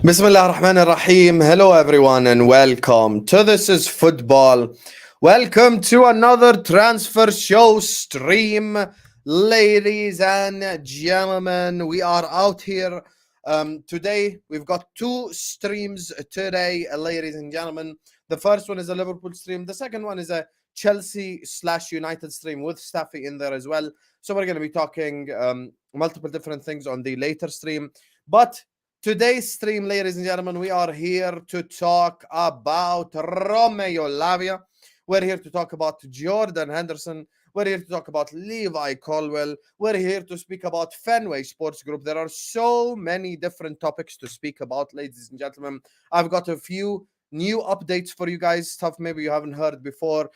Bismillah ar-Rahman ar-Rahim. Hello everyone and welcome to This is Football. Welcome to another transfer show stream. Ladies and gentlemen, we are out here. Today, we've got two streams today, ladies and gentlemen. The first one is a Liverpool stream. The second one is a Chelsea/United stream with Staffy in there as well. So we're going to be talking multiple different things on the later stream. But today's stream, ladies and gentlemen, we are here to talk about Romeo Lavia. We're here to talk about Jordan Henderson. We're here to talk about Levi Colwill. We're here to speak about Fenway Sports Group. There are so many different topics to speak about, ladies and gentlemen. I've got a few new updates for you guys, stuff maybe you haven't heard before.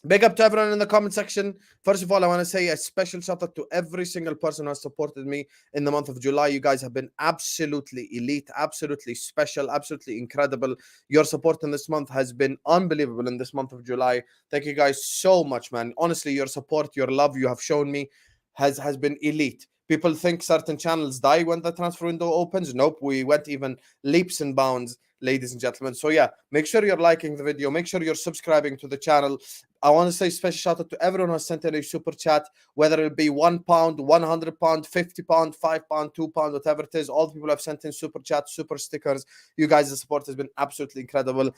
Big up to everyone in the comment section. First of all, I want to say a special shout out to every single person who has supported me in the month of July. You guys have been absolutely elite, absolutely special, absolutely incredible. Your support in this month has been unbelievable in this month of July. Thank you guys so much, man. Honestly, your support, your love you have shown me has been elite. People think certain channels die when the transfer window opens. Nope, we went even leaps and bounds, ladies and gentlemen. So yeah, make sure you're liking the video. Make sure you're subscribing to the channel. I want to say special shout out to everyone who has sent in a super chat, whether it be £1, £100, £50, £5, £2, whatever it is. All the people who have sent in super chats, super stickers. You guys' support has been absolutely incredible.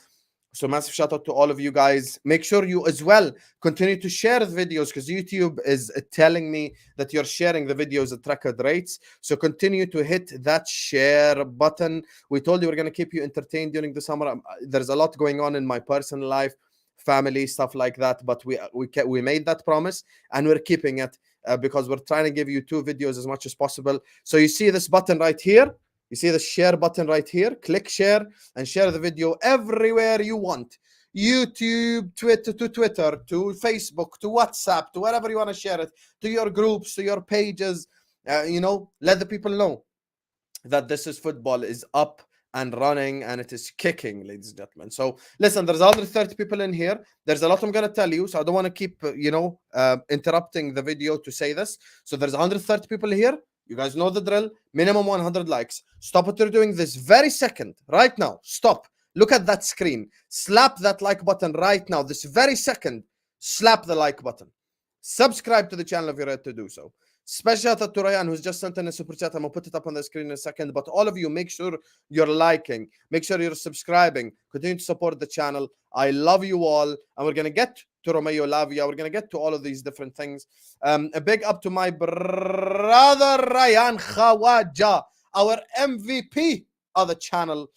So massive shout out to all of you guys. Make sure you as well continue to share the videos because YouTube is telling me that you're sharing the videos at record rates. So continue to hit that share button. We told you we're going to keep you entertained during the summer. There's a lot going on in my personal life, family, stuff like that. But we made that promise and we're keeping it because we're trying to give you 2 videos as much as possible. So you see this button right here. You see the share button right here. Click share and share the video everywhere you want. YouTube, Twitter, to Facebook, to WhatsApp, to wherever you want to share it, to your groups, to your pages. Let the people know that This is Football is up and running and it is kicking, ladies and gentlemen. So listen, there's 130 people in here. There's a lot I'm going to tell you, so I don't want to keep, interrupting the video to say this. So there's 130 people here. You guys know the drill. Minimum 100 likes. Stop what you're doing this very second. Right now. Stop. Look at that screen. Slap that like button right now. This very second. Slap the like button. Subscribe to the channel if you're ready to do so. Special shout out to Ryan, who's just sent in a super chat. I'm going to put it up on the screen in a second. But all of you, make sure you're liking. Make sure you're subscribing. Continue to support the channel. I love you all. And we're going to get to Romeo Lavia. We're going to get to all of these different things. A big up to my brother Ryan Khawaja, our MVP of the channel.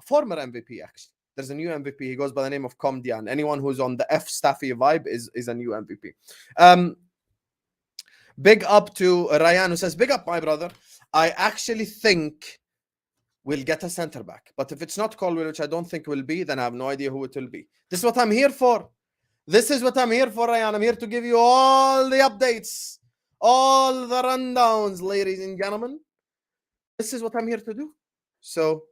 Former MVP, actually. There's a new MVP. He goes by the name of Comdian. Anyone who's on the F Staffy vibe is a new MVP. Big up to Ryan, who says, big up, my brother. I actually think we'll get a centre back. But if it's not Colwill, which I don't think will be, then I have no idea who it will be. This is what I'm here for. This is what I'm here for, Ryan. I'm here to give you all the updates, all the rundowns, ladies and gentlemen. This is what I'm here to do. So,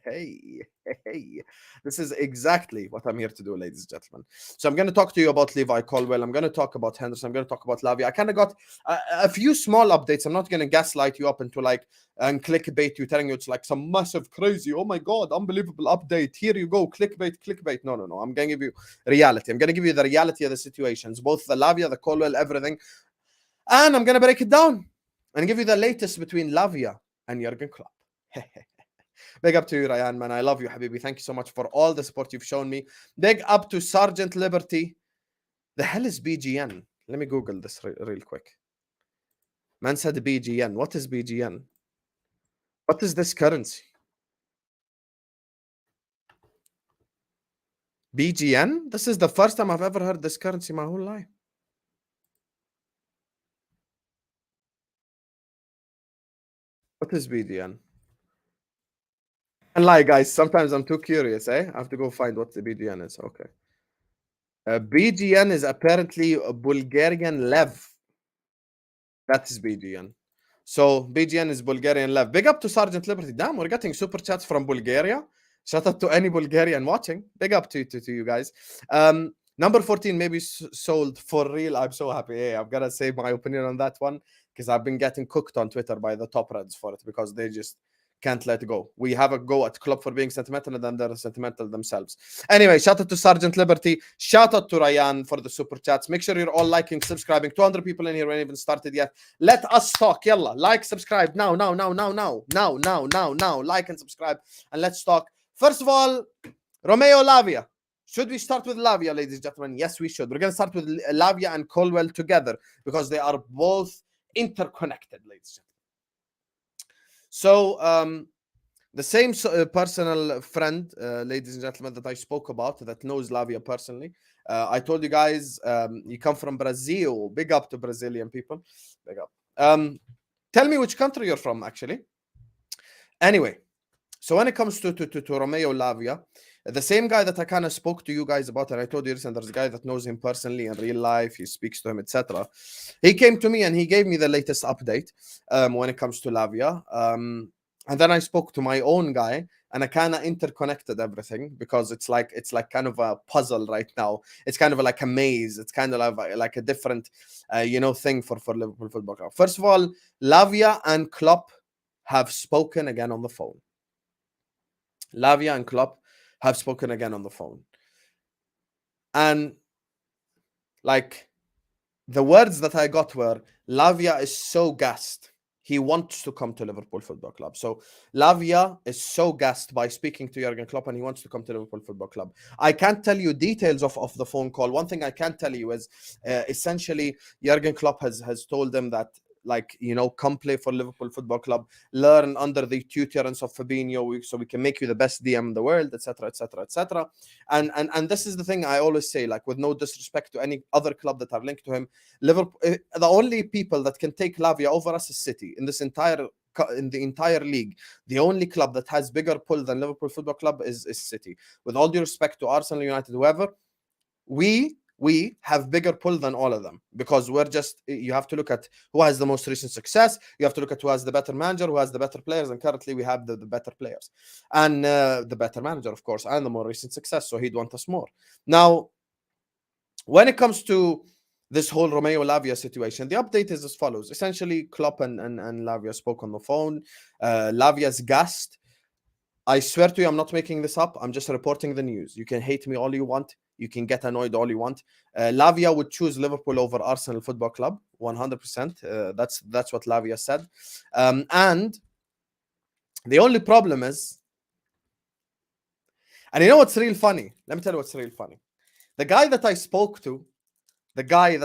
hey, this is exactly what I'm here to do, ladies and gentlemen. So I'm going to talk to you about Levi Colwill. I'm going to talk about Henderson. I'm going to talk about Lavia. I kind of got a few small updates. I'm not going to gaslight you up into and clickbait you, telling you it's like some massive crazy, oh my God, unbelievable update. Here you go, clickbait. No. I'm going to give you reality. I'm going to give you the reality of the situations, both the Lavia, the Colwill, everything. And I'm going to break it down and give you the latest between Lavia and Jurgen Klopp. Big up to you, Ryan, man. I love you, Habibi. Thank you so much for all the support you've shown me. Big up to Sergeant Liberty. The hell is BGN? Let me Google this real quick. Man said BGN. What is BGN? What is this currency? BGN? This is the first time I've ever heard this currency my whole life. What is BGN? And lie, guys, sometimes I'm too curious, I have to go find what the BGN is. Okay. BGN is apparently a Bulgarian lev. That is BGN. So BGN is Bulgarian lev. Big up to Sergeant Liberty. Damn, we're getting super chats from Bulgaria. Shout out to any Bulgarian watching. Big up to you guys. Number 14 maybe sold for real. I'm so happy. Hey, I've got to say my opinion on that one. because I've been getting cooked on Twitter by the top reds for it because they just can't let go. We have a go at Klopp for being sentimental, and then they're sentimental themselves. Anyway, shout out to Sergeant Liberty. Shout out to Ryan for the super chats. Make sure you're all liking, subscribing. 200 people in here. We haven't even started yet. Let us talk. Yalla, like, subscribe now. Like and subscribe, and let's talk. First of all, Romeo Lavia. Should we start with Lavia, ladies and gentlemen? Yes, we should. We're going to start with Lavia and Colwill together because they are both interconnected, ladies and gentlemen. So, the same personal friend, ladies and gentlemen, that I spoke about, that knows Lavia personally. I told you guys, you come from Brazil. Big up to Brazilian people. Big up. Tell me which country you're from, actually. Anyway, so when it comes to Romeo Lavia, the same guy that I kind of spoke to you guys about, and I told you, listen, there's a guy that knows him personally in real life, he speaks to him, etc. He came to me and he gave me the latest update when it comes to Lavia. And then I spoke to my own guy, and I kind of interconnected everything because it's like kind of a puzzle right now. It's kind of like a maze. It's kind of like a different, thing for Liverpool Football Club. First of all, Lavia and Klopp have spoken again on the phone. Lavia and Klopp have spoken again on the phone. And like the words that I got were, Lavia is so gassed. He wants to come to Liverpool Football Club. So Lavia is so gassed by speaking to Jurgen Klopp, and he wants to come to Liverpool Football Club. I can't tell you details of the phone call. One thing I can tell you is essentially Jurgen Klopp has told them that, come play for Liverpool Football Club, learn under the tutorance of Fabinho, so we can make you the best DM in the world, etc., etc., etc. And this is the thing I always say, like, with no disrespect to any other club that are linked to him, Liverpool, the only people that can take Lavia over us is City in the entire league. The only club that has bigger pull than Liverpool Football Club is City. With all due respect to Arsenal, United, whoever, we have bigger pull than all of them because you have to look at who has the most recent success. You have to look at who has the better manager, who has the better players, and currently we have the better players and the better manager, of course, and the more recent success. So he'd want us more. Now, when it comes to this whole Romeo Lavia situation, the update is as follows. Essentially, Klopp and Lavia spoke on the phone. Lavia's gassed. I swear to you, I'm not making this up. I'm just reporting the news. You can hate me all you want. You can get annoyed all you want. Lavia would choose Liverpool over Arsenal Football Club, 100%. That's what Lavia said. And the only problem is, and you know what's real funny? Let me tell you what's real funny. The guy that I spoke to regarding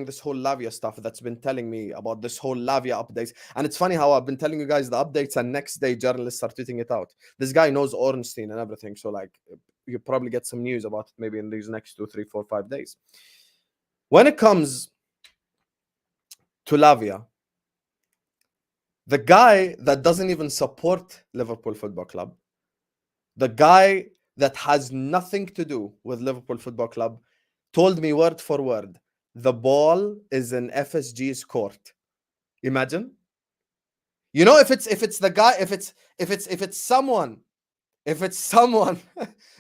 this whole Lavia stuff, that's been telling me about this whole Lavia updates. And it's funny how I've been telling you guys the updates, and next day journalists are tweeting it out. This guy knows Ornstein and everything. So you probably get some news about it maybe in these next 2, 3, 4, 5 days. When it comes to Lavia, the guy that doesn't even support Liverpool Football Club, the guy that has nothing to do with Liverpool Football Club, told me word for word, the ball is in FSG's court. Imagine. You know, if it's someone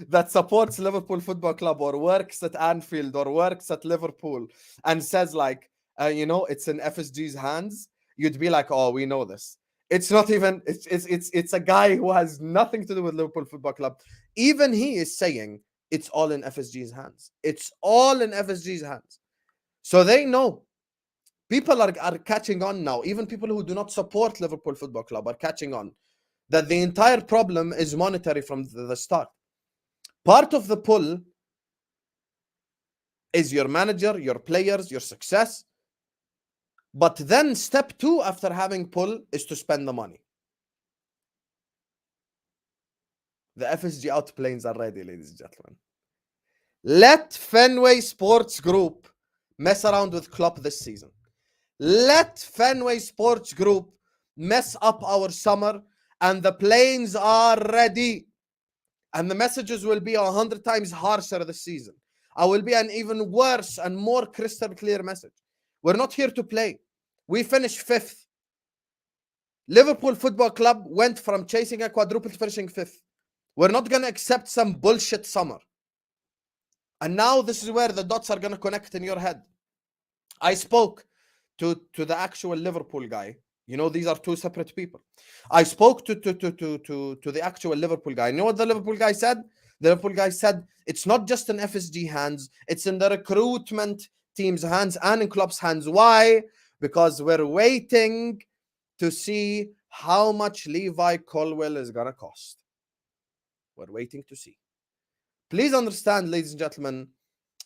that supports Liverpool Football Club or works at Anfield or works at Liverpool and says it's in FSG's hands, you'd be like, oh, we know this. It's not even, it's a guy who has nothing to do with Liverpool Football Club. Even he is saying it's all in FSG's hands. It's all in FSG's hands. So they know. People are catching on now. Even people who do not support Liverpool Football Club are catching on that the entire problem is monetary from the start. Part of the pull is your manager, your players, your success. But then step 2 after having pull is to spend the money. The FSG Out planes are ready, ladies and gentlemen. Let Fenway Sports Group mess around with Klopp this season. Let Fenway Sports Group mess up our summer, and the planes are ready. And the messages will be 100 times harsher this season. I will be an even worse and more crystal clear message. We're not here to play. We finished 5th. Liverpool Football Club went from chasing a quadruple to finishing 5th. We're not going to accept some bullshit summer. And now this is where the dots are going to connect in your head. I spoke to the actual Liverpool guy. You know, these are two separate people. I spoke to the actual Liverpool guy. You know what the Liverpool guy said? The Liverpool guy said it's not just in FSG hands, it's in the recruitment team's hands and in Klopp's hands. Why? Because we're waiting to see how much Levi Colwill is gonna cost. We're waiting to see. Please understand, ladies and gentlemen,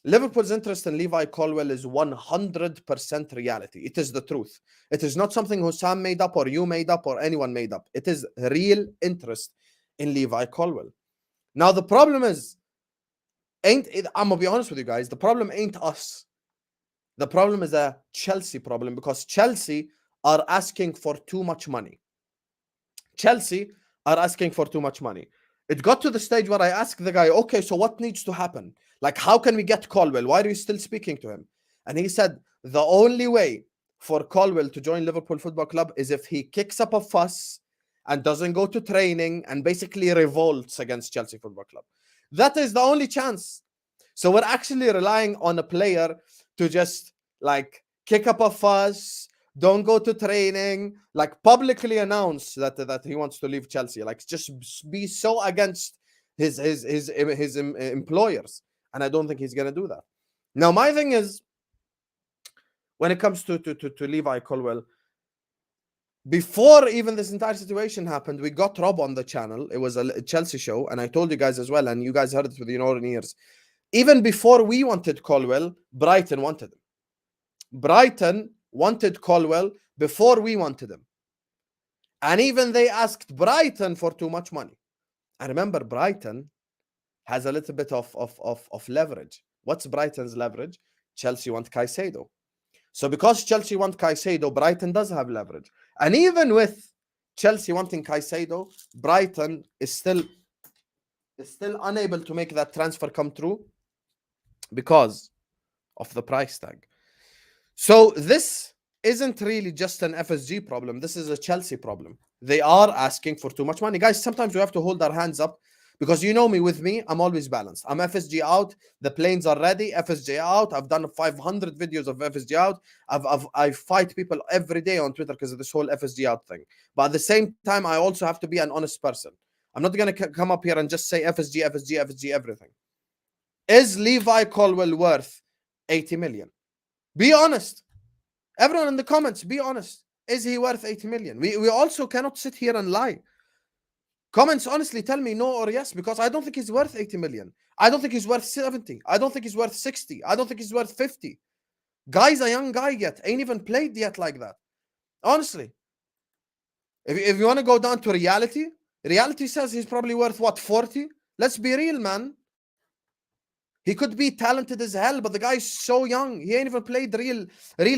Liverpool's interest in Levi Colwill is 100% reality. It is the truth. It is not something Hussam made up or you made up or anyone made up. It is real interest in Levi Colwill. Now, the problem is, I'm going to be honest with you guys, the problem ain't us. The problem is a Chelsea problem, because Chelsea are asking for too much money. Chelsea are asking for too much money. It got to the stage where I asked the guy, okay, so what needs to happen? Like, how can we get Colwill? Why are you still speaking to him? And he said, the only way for Colwill to join Liverpool Football Club is if he kicks up a fuss and doesn't go to training and basically revolts against Chelsea Football Club. That is the only chance. So we're actually relying on a player to just like kick up a fuss, don't go to training, like publicly announce that he wants to leave Chelsea, like just be so against his employers. And I don't think he's gonna do that. Now, my thing is, when it comes to Levi Colwill, before even this entire situation happened, we got Rob on the channel. It was a Chelsea show, and I told you guys as well, and you guys heard it with your own ears. Even before we wanted Colwill, Brighton wanted him. Brighton wanted Colwill before we wanted him. And even they asked Brighton for too much money. I remember Brighton has a little bit of leverage. What's Brighton's leverage? Chelsea want Caicedo. So because Chelsea want Caicedo, Brighton does have leverage. And even with Chelsea wanting Caicedo, Brighton is still unable to make that transfer come true because of the price tag. So this isn't really just an FSG problem. This is a Chelsea problem. They are asking for too much money. Guys, sometimes we have to hold our hands up, because you know me, with me, I'm always balanced. I'm FSG out. The planes are ready. FSG out. I've done 500 videos of FSG out. I fight people every day on Twitter because of this whole FSG out thing. But at the same time, I also have to be an honest person. I'm not going to come up here and just say FSG, FSG, FSG, everything. Is Levi Colwill worth 80 million? Be honest. Everyone in the comments, be honest. Is he worth 80 million? We also cannot sit here and lie. Comments, honestly, tell me no or yes, because I don't think he's worth 80 million. I don't think he's worth 70. I don't think he's worth 60. I don't think he's worth 50. Guy's a young guy yet. Ain't even played yet like that. Honestly. If you want to go down to reality, reality says he's probably worth, what, 40? Let's be real, man. He could be talented as hell, but the guy's so young. He ain't even played real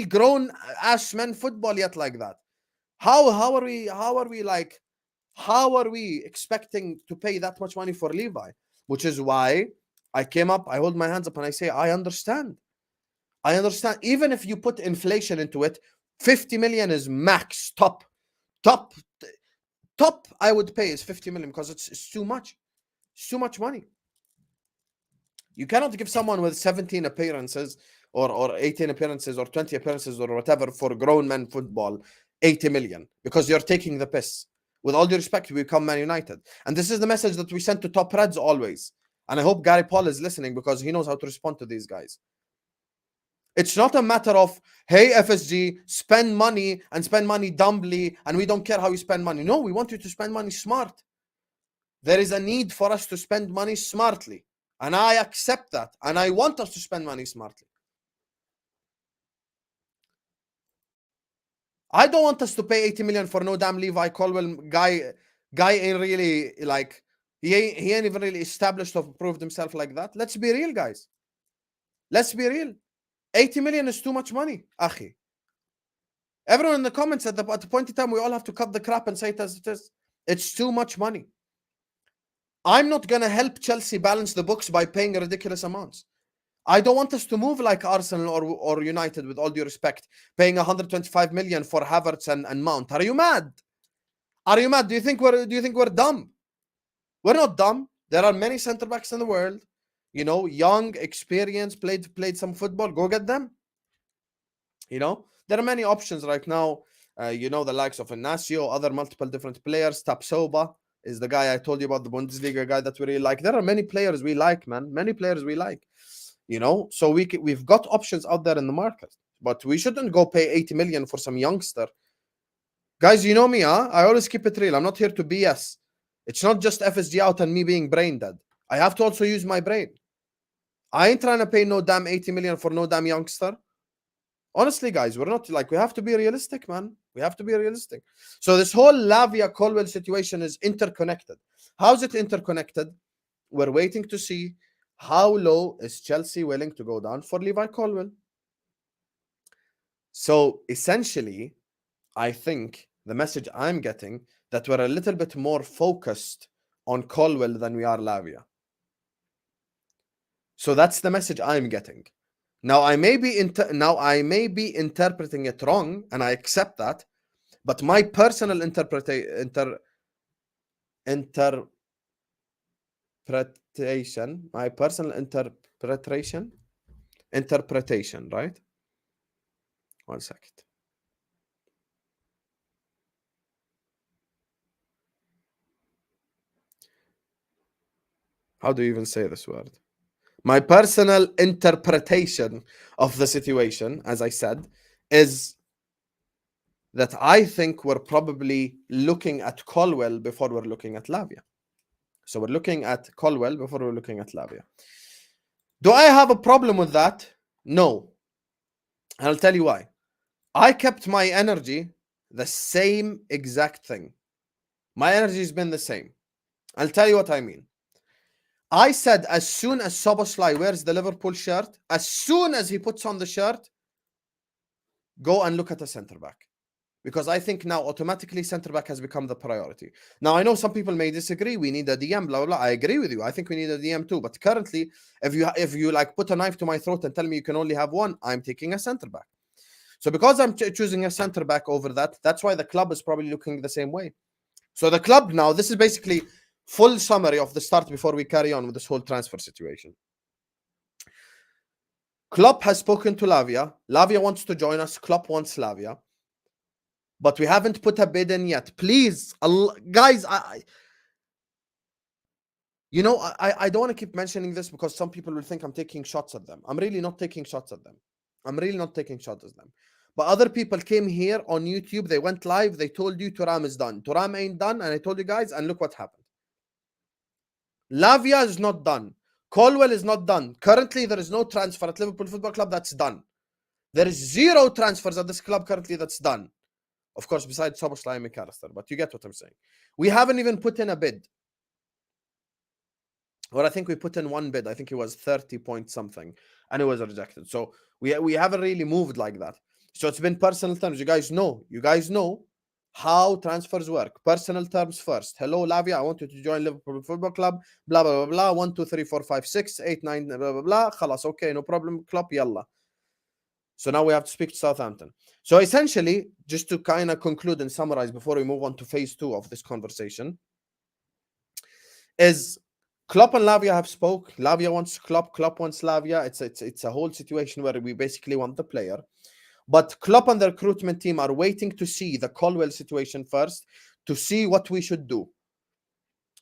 grown-ass men football yet like that. How are we expecting to pay that much money for Levi? Which is why I came up, I hold my hands up and I say, I understand. I understand. Even if you put inflation into it, 50 million is max, top I would pay is 50 million, because it's too much. It's too much money. You cannot give someone with 17 appearances or 18 appearances or 20 appearances or whatever for grown men football 80 million, because you're taking the piss. With all due respect, we become Man United. And this is the message that we send to top Reds always. And I hope Gary Paul is listening, because he knows how to respond to these guys. It's not a matter of, hey, FSG, spend money and spend money dumbly, and we don't care how you spend money. No, we want you to spend money smart. There is a need for us to spend money smartly. And I accept that. And I want us to spend money smartly. I don't want us to pay 80 million for no damn Levi Colwill. Guy ain't really, like, he ain't even really established or proved himself like that. Let's be real, guys. Let's be real. 80 million is too much money, akhi. Everyone in the comments at the point in time, we all have to cut the crap and say it as it is. It's too much money. I'm not going to help Chelsea balance the books by paying ridiculous amounts. I don't want us to move like Arsenal or United, with all due respect, paying 125 million for Havertz and Mount. Are you mad? Are you mad? Do you think we're dumb? We're not dumb. There are many center backs in the world, you know, young, experienced, played some football. Go get them. You know, There are many options right now. You know, the likes of Inacio, other multiple different players. Tapsoba is the guy I told you about, the Bundesliga guy that we really like. There are many players we like, man. Many players we like. You know, so we've got options out there in the market, but we shouldn't go pay 80 million for some youngster. Guys, you know me, huh? I always keep it real. I'm not here to BS. It's not just FSG out and me being brain dead. I have to also use my brain. I ain't trying to pay no damn 80 million for no damn youngster. Honestly, guys, we're not like, we have to be realistic, man. We have to be realistic. So this whole Lavia Colwill situation is interconnected. How's it interconnected? We're waiting to see how low is Chelsea willing to go down for Levi Colwill. So essentially, I think the message I'm getting that we're a little bit more focused on Colwill than we are Lavia. So that's the message I'm getting. Now I may be interpreting it wrong, and I accept that, but my personal interpretation, right? 1 second. How do you even say this word? My personal interpretation of the situation, as I said, is that I think we're probably looking at Colwill before we're looking at Lavia. So we're looking at Colwill before we're looking at Lavia. Do I have a problem with that? No. And I'll tell you why. I kept my energy the same exact thing. My energy has been the same. I'll tell you what I mean. I said as soon as Szoboszlai wears the Liverpool shirt, as soon as he puts on the shirt, go and look at a centre-back. Because I think now automatically centre-back has become the priority. Now, I know some people may disagree. We need a DM, blah, blah, blah. I agree with you. I think we need a DM too. But currently, if you like put a knife to my throat and tell me you can only have one, I'm taking a centre-back. So because I'm choosing a centre-back over that, that's why the club is probably looking the same way. So the club now, this is basically full summary of the start before we carry on with this whole transfer situation. Klopp has spoken to Lavia. Lavia wants to join us. Klopp wants Lavia. But we haven't put a bid in yet. Please, guys, I don't want to keep mentioning this because some people will think I'm taking shots at them. I'm really not taking shots at them. But other people came here on YouTube. They went live. They told you Thuram is done. Thuram ain't done. And I told you guys, and look what happened. Lavia is not done. Colwill is not done. Currently, there is no transfer at Liverpool Football Club that's done. There is 0 transfers at this club currently that's done. Of course, besides Szoboszlai and McAllister. But you get what I'm saying. We haven't even put in a bid. Well, I think we put in one bid. I think it was 30 point something. And it was rejected. So we haven't really moved like that. So it's been personal terms. You guys know how transfers work. Personal terms first. Hello, Lavia. I want you to join Liverpool Football Club. Blah, blah, blah, blah. 1, 2, 3, 4, 5, 6, 8, 9, blah, blah, blah. Khalas, okay, no problem. Klopp, yalla. So now we have to speak to Southampton. So essentially, just to kind of conclude and summarize before we move on to phase 2 of this conversation, is Klopp and Lavia have spoke. Lavia wants Klopp. Klopp wants Lavia. It's a whole situation where we basically want the player. But Klopp and the recruitment team are waiting to see the Colwill situation first to see what we should do.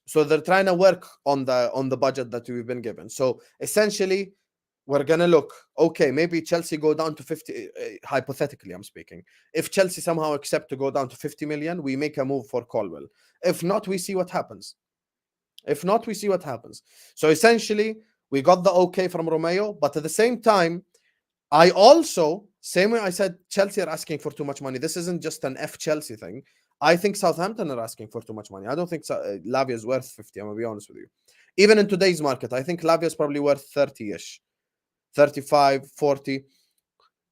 So they're trying to work on the budget that we've been given. So essentially, we're going to look, okay, maybe Chelsea go down to 50, hypothetically I'm speaking. If Chelsea somehow accept to go down to 50 million, we make a move for Colwill. If not, we see what happens. So essentially, we got the okay from Romeo, but at the same time, I also, same way I said Chelsea are asking for too much money. This isn't just an F Chelsea thing. I think Southampton are asking for too much money. I don't think Lavia is worth 50. I'm going to be honest with you. Even in today's market, I think Lavia is probably worth 30-ish. 35, 40.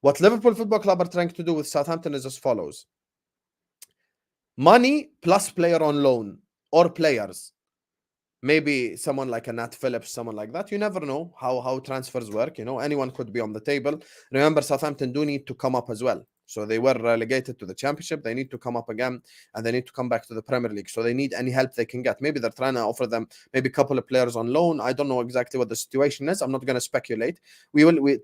What Liverpool Football Club are trying to do with Southampton is as follows. Money plus player on loan or players. Maybe someone like a Nat Phillips, someone like that. You never know how transfers work. Anyone could be on the table. Remember, Southampton do need to come up as well. So they were relegated to the Championship. They need to come up again, and they need to come back to the Premier League. So they need any help they can get. Maybe they're trying to offer them maybe a couple of players on loan. I don't know exactly what the situation is. I'm not going to speculate.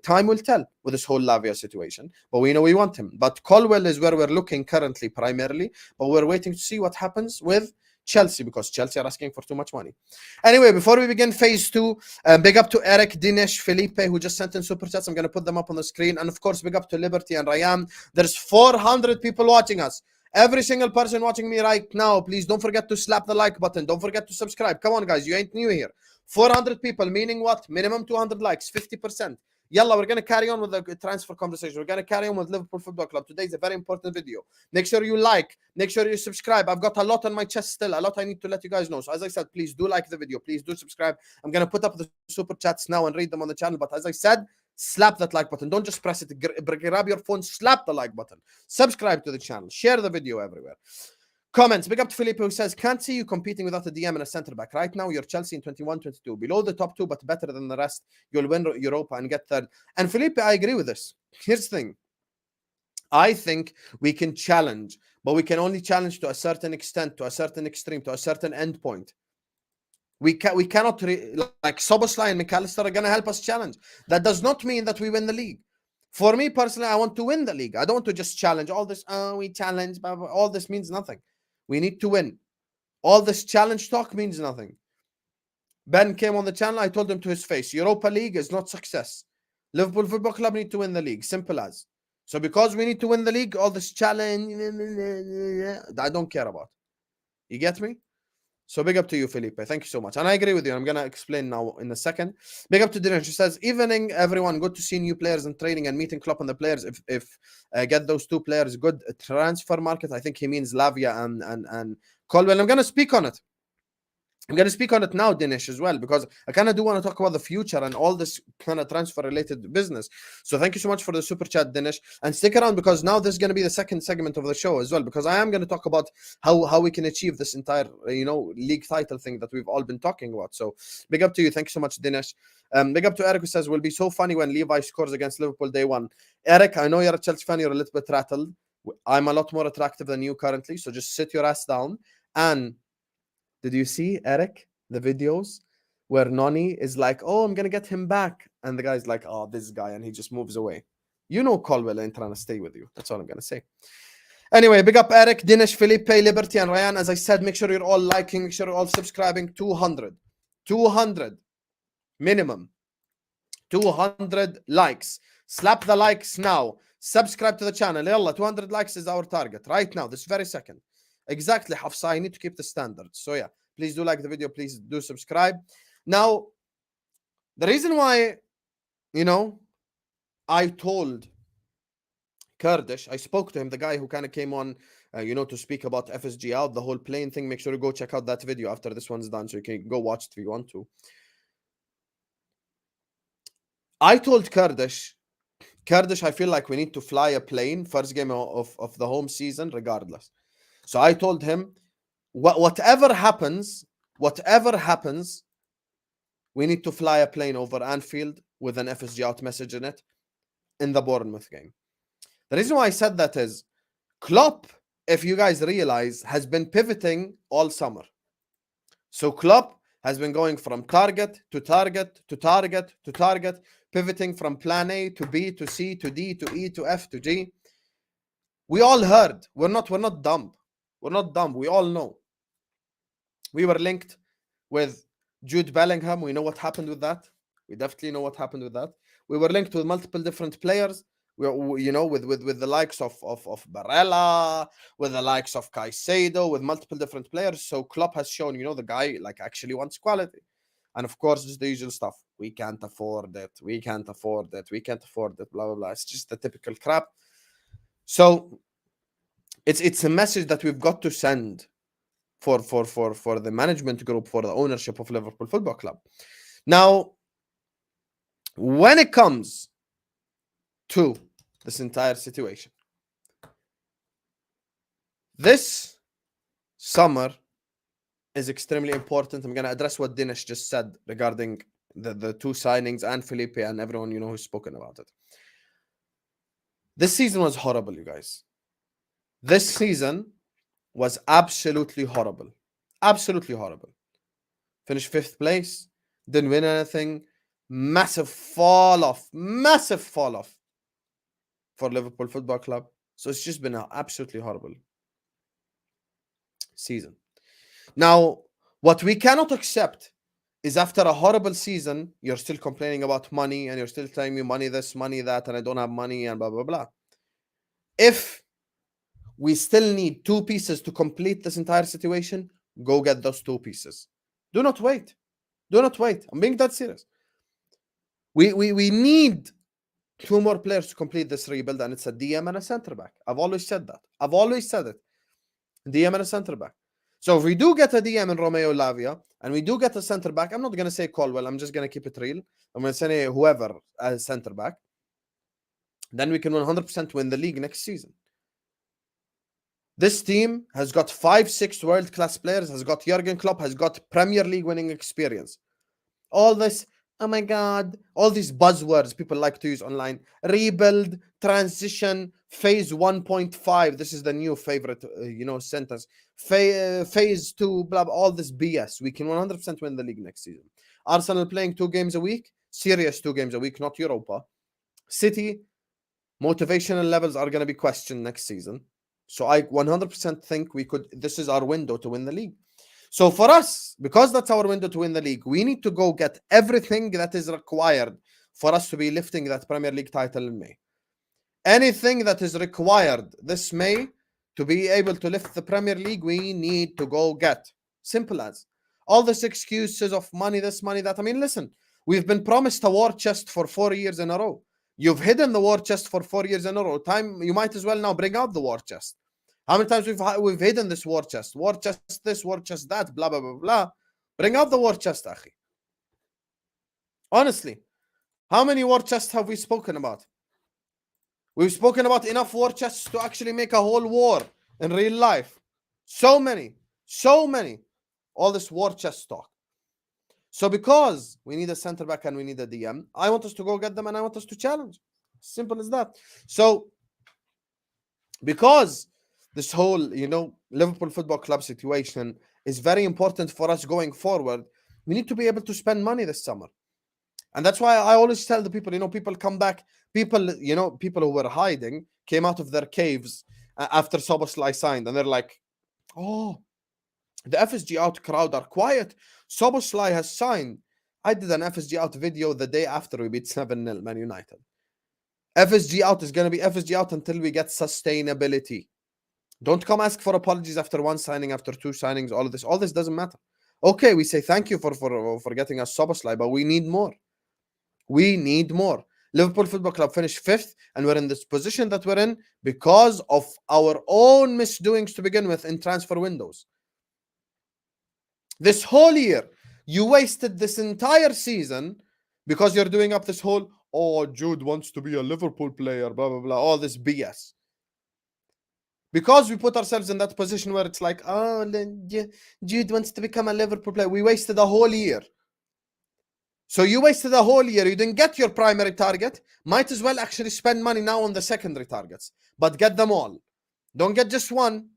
Time will tell with this whole Lavia situation. But we know we want him. But Colwill is where we're looking currently primarily. But we're waiting to see what happens with Chelsea, because Chelsea are asking for too much money. Anyway, before we begin phase 2, big up to Eric, Dinesh, Felipe, who just sent in super chats. I'm going to put them up on the screen. And of course, big up to Liberty and Ryan. There's 400 people watching us. Every single person watching me right now, please don't forget to slap the like button. Don't forget to subscribe. Come on, guys. You ain't new here. 400 people, meaning what? Minimum 200 likes, 50%. Yalla, we're going to carry on with the transfer conversation. We're going to carry on with Liverpool Football Club. Today is a very important video. Make sure you like. Make sure you subscribe. I've got a lot on my chest still. A lot I need to let you guys know. So as I said, please do like the video. Please do subscribe. I'm going to put up the super chats now and read them on the channel. But as I said, slap that like button. Don't just press it. Grab your phone. Slap the like button. Subscribe to the channel. Share the video everywhere. Comments. Big up to Felipe, who says, can't see you competing without a DM and a centre back. Right now, you're Chelsea in 21-22. Below the top 2, but better than the rest. You'll win Europa and get third. And Felipe, I agree with this. Here's the thing. I think we can challenge, but we can only challenge to a certain extent, to a certain extreme, to a certain end point. We cannot, like Szoboszlai and McAllister are going to help us challenge. That does not mean that we win the league. For me personally, I want to win the league. I don't want to just challenge. All this, we challenge, blah, blah, all this means nothing. We need to win. All this challenge talk means nothing. Ben came on the channel. I told him to his face, Europa League is not success. Liverpool Football Club need to win the league. Simple as. So because we need to win the league, all this challenge, I don't care about. You get me? So big up to you, Felipe. Thank you so much. And I agree with you. I'm going to explain now in a second. Big up to Dinesh. She says, evening, everyone. Good to see new players in training and meeting Klopp and the players. If get those two players, good transfer market. I think he means Lavia and Colwill. I'm going to speak on it. I'm going to speak on it now, Dinesh, as well, because I kind of do want to talk about the future and all this kind of transfer-related business. So thank you so much for the super chat, Dinesh. And stick around, because now this is going to be the second segment of the show as well, because I am going to talk about how we can achieve this entire, league title thing that we've all been talking about. So big up to you. Thank you so much, Dinesh. Big up to Eric, who says, will be so funny when Levi scores against Liverpool day one. Eric, I know you're a Chelsea fan. You're a little bit rattled. I'm a lot more attractive than you currently. So just sit your ass down. And did you see, Eric, the videos where Noni is like, oh, I'm going to get him back. And the guy's like, oh, this guy. And he just moves away. You know Colwill ain't trying to stay with you. That's all I'm going to say. Anyway, big up Eric, Dinesh, Felipe, Liberty, and Ryan. As I said, make sure you're all liking. Make sure you're all subscribing. 200. Minimum. 200 likes. Slap the likes now. Subscribe to the channel. Yalla, 200 likes is our target right now, this very second. Exactly, Hafsa. I need to keep the standards. So yeah, please do like the video. Please do subscribe. Now, the reason why, I told Kurdish, I spoke to him, the guy who kind of came on, to speak about FSG Out, the whole plane thing. Make sure you go check out that video after this one's done, so you can go watch it if you want to. I told Kurdish, I feel like we need to fly a plane first game of the home season, regardless. So I told him, whatever happens, we need to fly a plane over Anfield with an FSG Out message in it in the Bournemouth game. The reason why I said that is Klopp, if you guys realize, has been pivoting all summer. So Klopp has been going from target to target to target to target, pivoting from plan A to B to C to D to E to F to G. We all heard. We're not dumb. We're not dumb. We all know. We were linked with Jude Bellingham. We know what happened with that. We definitely know what happened with that. We were linked with multiple different players. With the likes of Barella, with the likes of Caicedo, with multiple different players. So Klopp has shown, the guy actually wants quality. And of course, just the usual stuff. We can't afford it. We can't afford it. We can't afford it. Blah, blah, blah. It's just the typical crap. So it's a message that we've got to send for the management group, for the ownership of Liverpool Football Club. Now, when it comes to this entire situation, this summer is extremely important. I'm going to address what Dinesh just said regarding the two signings and Felipe and everyone who's spoken about it. This season was horrible, you guys. This season was absolutely horrible. Absolutely horrible. Finished 5th place. Didn't win anything. Massive fall off. Massive fall off for Liverpool Football Club. So it's just been an absolutely horrible season. Now, what we cannot accept is after a horrible season, you're still complaining about money and you're still telling me money this, money that, and I don't have money and blah, blah, blah. If we still need 2 pieces to complete this entire situation, go get those 2 pieces. Do not wait. Do not wait. I'm being that serious. We need 2 more players to complete this rebuild, and it's a DM and a centre back. I've always said that. I've always said it. DM and a centre back. So if we do get a DM in Romeo Lavia, and we do get a centre back, I'm not going to say Colwill. I'm just going to keep it real. I'm going to say whoever as centre back. Then we can 100% win the league next season. This team has got 5-6 world-class players, has got Jurgen Klopp, has got Premier League winning experience. All this, oh my God, all these buzzwords people like to use online. Rebuild, transition, phase 1.5. This is the new favorite, sentence. Phase 2, blah, blah, all this BS. We can 100% win the league next season. Arsenal playing 2 games a week. Serious 2 games a week, not Europa. City, motivational levels are going to be questioned next season. So I 100% think this is our window to win the league. So for us, because that's our window to win the league, we need to go get everything that is required for us to be lifting that Premier League title in May. Anything that is required this May to be able to lift the Premier League, we need to go get. Simple as. All this excuses of money, this, money, that. I mean, listen, we've been promised a war chest for 4 years in a row. You've hidden the war chest for 4 years in a row. You might as well now bring out the war chest. How many times we've hidden this war chest? War chest this, war chest that, blah, blah, blah, blah. Bring out the war chest, akhi. Honestly, how many war chests have we spoken about? We've spoken about enough war chests to actually make a whole war in real life. So many. All this war chest talk. So because we need a centre back and we need a DM, I want us to go get them and I want us to challenge. Simple as that. So because this whole, Liverpool Football Club situation is very important for us going forward, we need to be able to spend money this summer. And that's why I always tell the people, people come back, people who were hiding came out of their caves after Szoboszlai signed, and they're like, oh, the FSG Out crowd are quiet. Szoboszlai has signed. I did an FSG Out video the day after we beat 7-0 Man United. FSG Out is going to be FSG Out until we get sustainability. Don't come ask for apologies after 1 signing, after 2 signings, all of this. All this doesn't matter. Okay, we say thank you for getting us Szoboszlai, but we need more. We need more. Liverpool Football Club finished 5th, and we're in this position that we're in because of our own misdoings to begin with in transfer windows. This whole year, you wasted this entire season because you're doing up this whole, oh, Jude wants to be a Liverpool player, blah, blah, blah, all this BS. Because we put ourselves in that position where it's like, oh, Jude wants to become a Liverpool player. We wasted a whole year. So you wasted a whole year. You didn't get your primary target. Might as well actually spend money now on the secondary targets. But get them all. Don't get just one.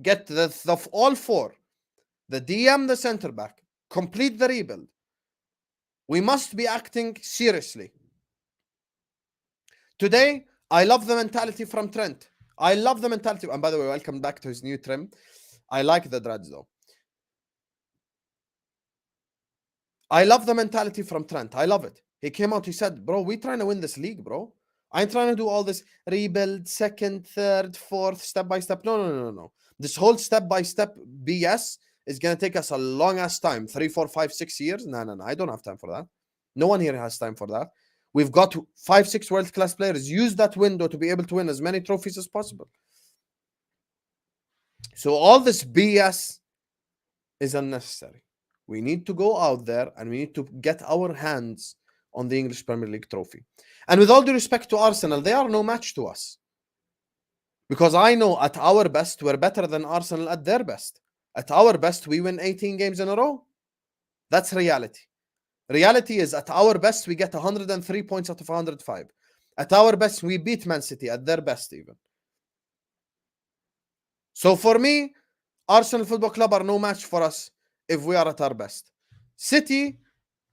Get the all 4. The DM, the centre back. Complete the rebuild. We must be acting seriously. Today, I love the mentality from Trent. I love the mentality. And by the way, welcome back to his new trim. I like the dreads though. I love the mentality from Trent. I love it. He came out, he said, bro, we're trying to win this league, bro. I ain't trying to do all this rebuild, 2nd, 3rd, 4th, step by step. No. This whole step-by-step BS is going to take us a long-ass time. 3, 4, 5, 6 years. No. I don't have time for that. No one here has time for that. We've got 5, 6 world-class players. Use that window to be able to win as many trophies as possible. So all this BS is unnecessary. We need to go out there and we need to get our hands on the English Premier League trophy. And with all due respect to Arsenal, they are no match to us. Because I know at our best, we're better than Arsenal at their best. At our best, we win 18 games in a row. That's reality. Reality is at our best, we get 103 points out of 105. At our best, we beat Man City at their best even. So for me, Arsenal Football Club are no match for us if we are at our best. City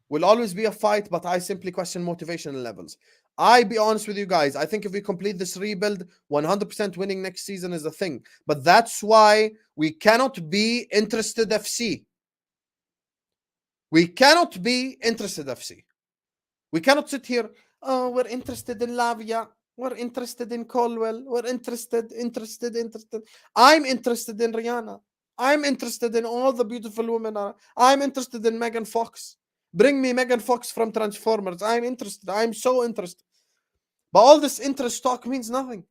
will always be a fight, but I simply question motivational levels. I be honest with you guys, I think if we complete this rebuild, 100% winning next season is a thing. But that's why we cannot be interested FC. We cannot be interested FC. We cannot sit here, oh, we're interested in Lavia. We're interested in Colwill. We're interested. I'm interested in Rihanna. I'm interested in all the beautiful women. I'm interested in Megan Fox. Bring me Megan Fox from Transformers. I'm interested. I'm so interested. But all this interest talk means nothing.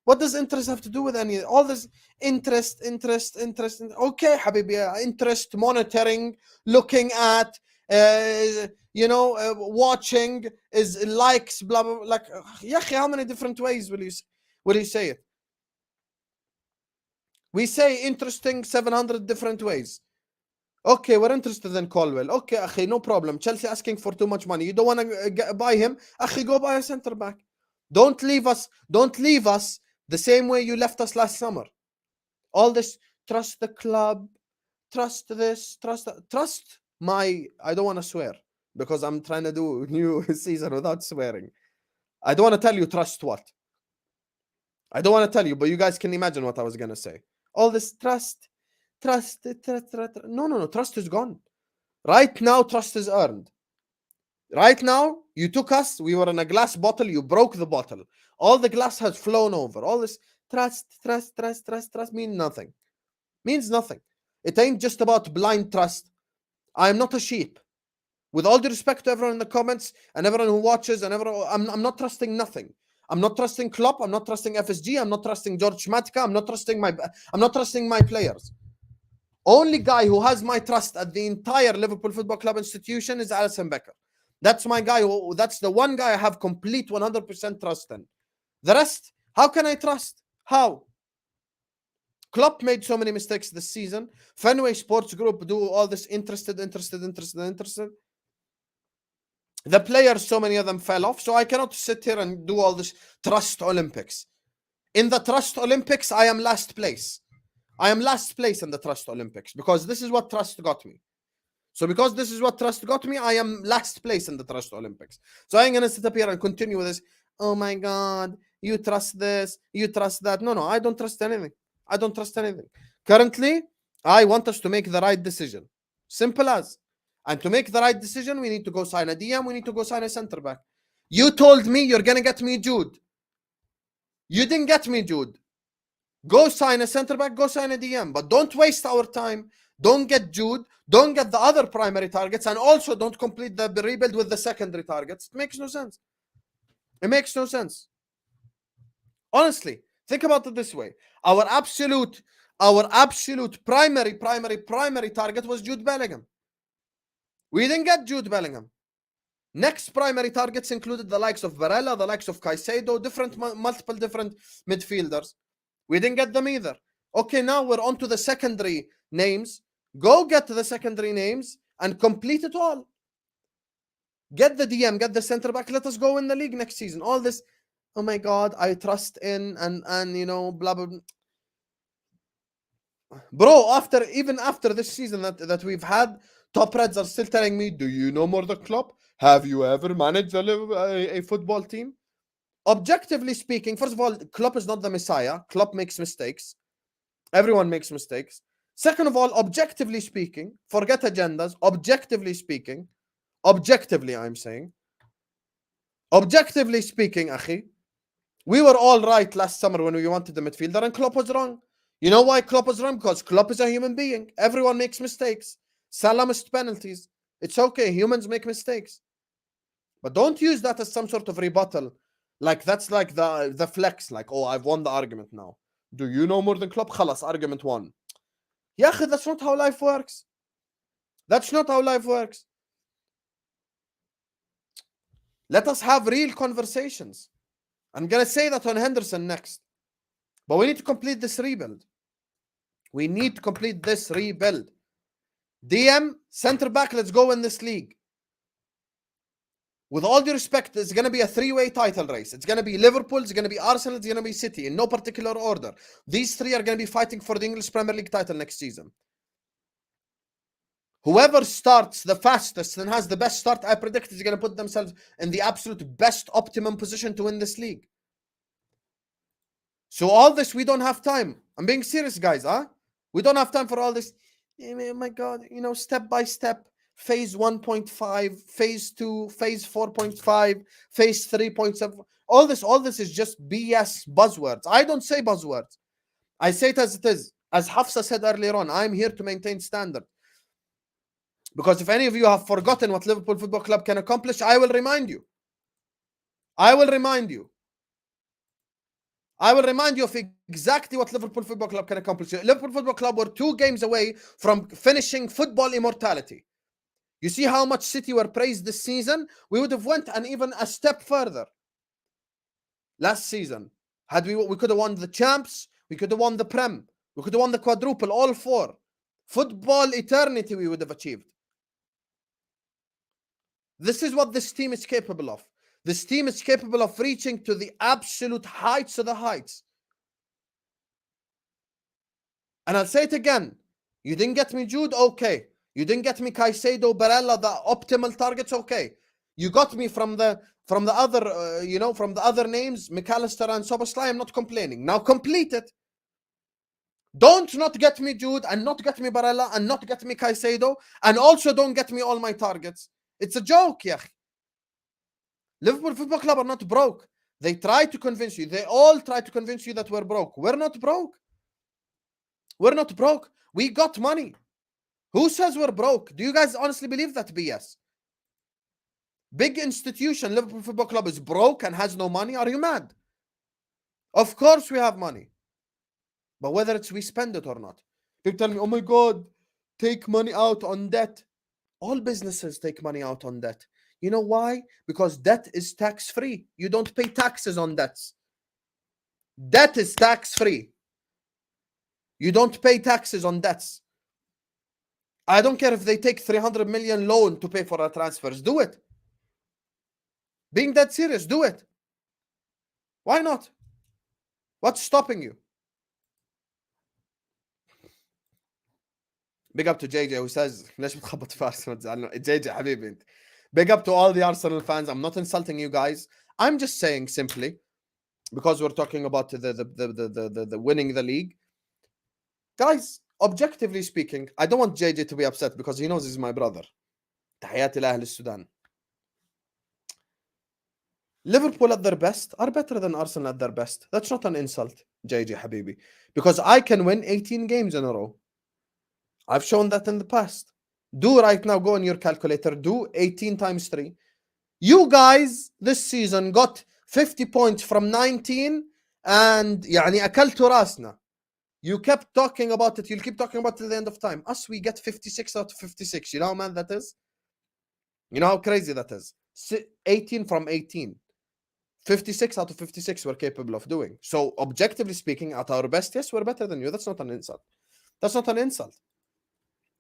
What does interest have to do with any? All this interest. Okay, Habibi, interest, monitoring, looking at, watching, is likes, blah, blah, like, how many different ways will you say it? We say interesting 700 different ways. Okay, we're interested in Colwill. Okay, akhi, no problem. Chelsea asking for too much money. You don't want to buy him? Akhi, go buy a centre back. Don't leave us the same way you left us last summer. All this, trust the club, trust this, trust my, I don't want to swear because I'm trying to do new season without swearing. I don't want to tell you trust what. I don't want to tell you, but you guys can imagine what I was going to say. All this trust. No. Trust is gone. Right now, trust is earned. Right now, you took us. We were in a glass bottle. You broke the bottle. All the glass has flown over. All this trust means nothing. Means nothing. It ain't just about blind trust. I am not a sheep. With all due respect to everyone in the comments and everyone who watches and everyone, I'm not trusting nothing. I'm not trusting Klopp. I'm not trusting FSG. I'm not trusting George Matka. I'm not trusting my players. Only guy who has my trust at the entire Liverpool Football Club institution is Alisson Becker. That's my guy. That's the one guy I have complete 100% trust in. The rest, how can I trust? How? Klopp made so many mistakes this season. Fenway Sports Group do all this interested. The players, so many of them fell off. So I cannot sit here and do all this trust Olympics. In the trust Olympics, I am last place. I am last place in the trust Olympics because this is what trust got me. So because this is what trust got me, I am last place in the trust Olympics. So I ain't going to sit up here and continue with this. Oh my God, you trust this, you trust that. No, I don't trust anything. I don't trust anything. Currently, I want us to make the right decision. Simple as. And to make the right decision, we need to go sign a DM. We need to go sign a centre back. You told me you're going to get me Jude. You didn't get me Jude. Go sign a centre back, go sign a DM. But don't waste our time. Don't get Jude. Don't get the other primary targets. And also don't complete the rebuild with the secondary targets. It makes no sense. It makes no sense. Honestly, think about it this way. Our absolute primary target was Jude Bellingham. We didn't get Jude Bellingham. Next primary targets included the likes of Barella, the likes of Caicedo, multiple different midfielders. We didn't get them either. Okay, now we're on to the secondary names. Go get the secondary names and complete it all. Get the DM, get the centre back. Let us go in the league next season. All this, oh my God, I trust in and you know, blah, blah, blah. Bro, even after this season that we've had, top Reds are still telling me, do you know more than Klopp? Have you ever managed a football team? Objectively speaking, first of all, Klopp is not the Messiah. Klopp makes mistakes. Everyone makes mistakes. Second of all, objectively speaking, forget agendas. Objectively speaking, I'm saying, objectively speaking, akhi, we were all right last summer when we wanted the midfielder and Klopp was wrong. You know why Klopp was wrong? Because Klopp is a human being. Everyone makes mistakes. Salah missed penalties. It's okay. Humans make mistakes. But don't use that as some sort of rebuttal. Like, that's like the flex. Like, oh, I've won the argument now. Do you know more than Klopp? Khalas, argument won. Yeah, that's not how life works. That's not how life works. Let us have real conversations. I'm going to say that on Henderson next. But we need to complete this rebuild. We need to complete this rebuild. DM, centre back, let's go in this league. With all due respect, it's going to be a three-way title race. It's going to be Liverpool, it's going to be Arsenal, it's going to be City, in no particular order. These three are going to be fighting for the English Premier League title next season. Whoever starts the fastest and has the best start, I predict, is going to put themselves in the absolute best optimum position to win this league. So all this, we don't have time. I'm being serious, guys, huh? We don't have time for all this. Oh my God, you know, step by step. Phase 1.5, phase 2, phase 4.5, phase 3.7. All this is just BS buzzwords. I don't say buzzwords. I say it as it is. As Hafsa said earlier on, I'm here to maintain standard. Because if any of you have forgotten what Liverpool Football Club can accomplish, I will remind you. I will remind you. I will remind you of exactly what Liverpool Football Club can accomplish. Liverpool Football Club were 2 games away from finishing football immortality. You see how much City were praised this season? We would have went and even a step further last season. Had we could have won the champs, we could have won the Prem, we could have won the quadruple, all 4. Football eternity we would have achieved. This is what this team is capable of. This team is capable of reaching to the absolute heights of the heights. And I'll say it again. You didn't get me Jude? Okay. You didn't get me Caicedo, Barella, the optimal targets? Okay. You got me from the other, from the other names, McAllister and Szoboszlai. I'm not complaining. Now complete it. Don't not get me Jude, and not get me Barella, and not get me Caicedo, and also don't get me all my targets. It's a joke, yeah. Liverpool Football Club are not broke. They try to convince you. They all try to convince you that we're broke. We're not broke. We're not broke. We got money. Who says we're broke? Do you guys honestly believe that BS? Big institution, Liverpool Football Club is broke and has no money? Are you mad? Of course we have money. But whether it's we spend it or not. People tell me, oh my God, take money out on debt. All businesses take money out on debt. You know why? Because debt is tax-free. You don't pay taxes on debts. Debt is tax-free. You don't pay taxes on debts. I don't care if they take 300 million loan to pay for our transfers. Do it. Being that serious, do it. Why not? What's stopping you? Big up to JJ who says, ليش بتخبط في Arsenal؟ JJ حبيبي انت. Big up to all the Arsenal fans. I'm not insulting you guys. I'm just saying simply, because we're talking about the winning the league. Guys, objectively speaking, I don't want JJ to be upset because he knows he's my brother. تحياتي لأهل السودان. Liverpool at their best are better than Arsenal at their best. That's not an insult, JJ Habibi. Because I can win 18 games in a row. I've shown that in the past. Do right now, go on your calculator, do 18 times 3. You guys this season got 50 points from 19 and يعني أكلتوا راسنا. You kept talking about it. You'll keep talking about it till the end of time. Us, we get 56 out of 56. You know how mad that is? You know how crazy that is? 18 from 18. 56 out of 56 we're capable of doing. So, objectively speaking, at our best, yes, we're better than you. That's not an insult. That's not an insult.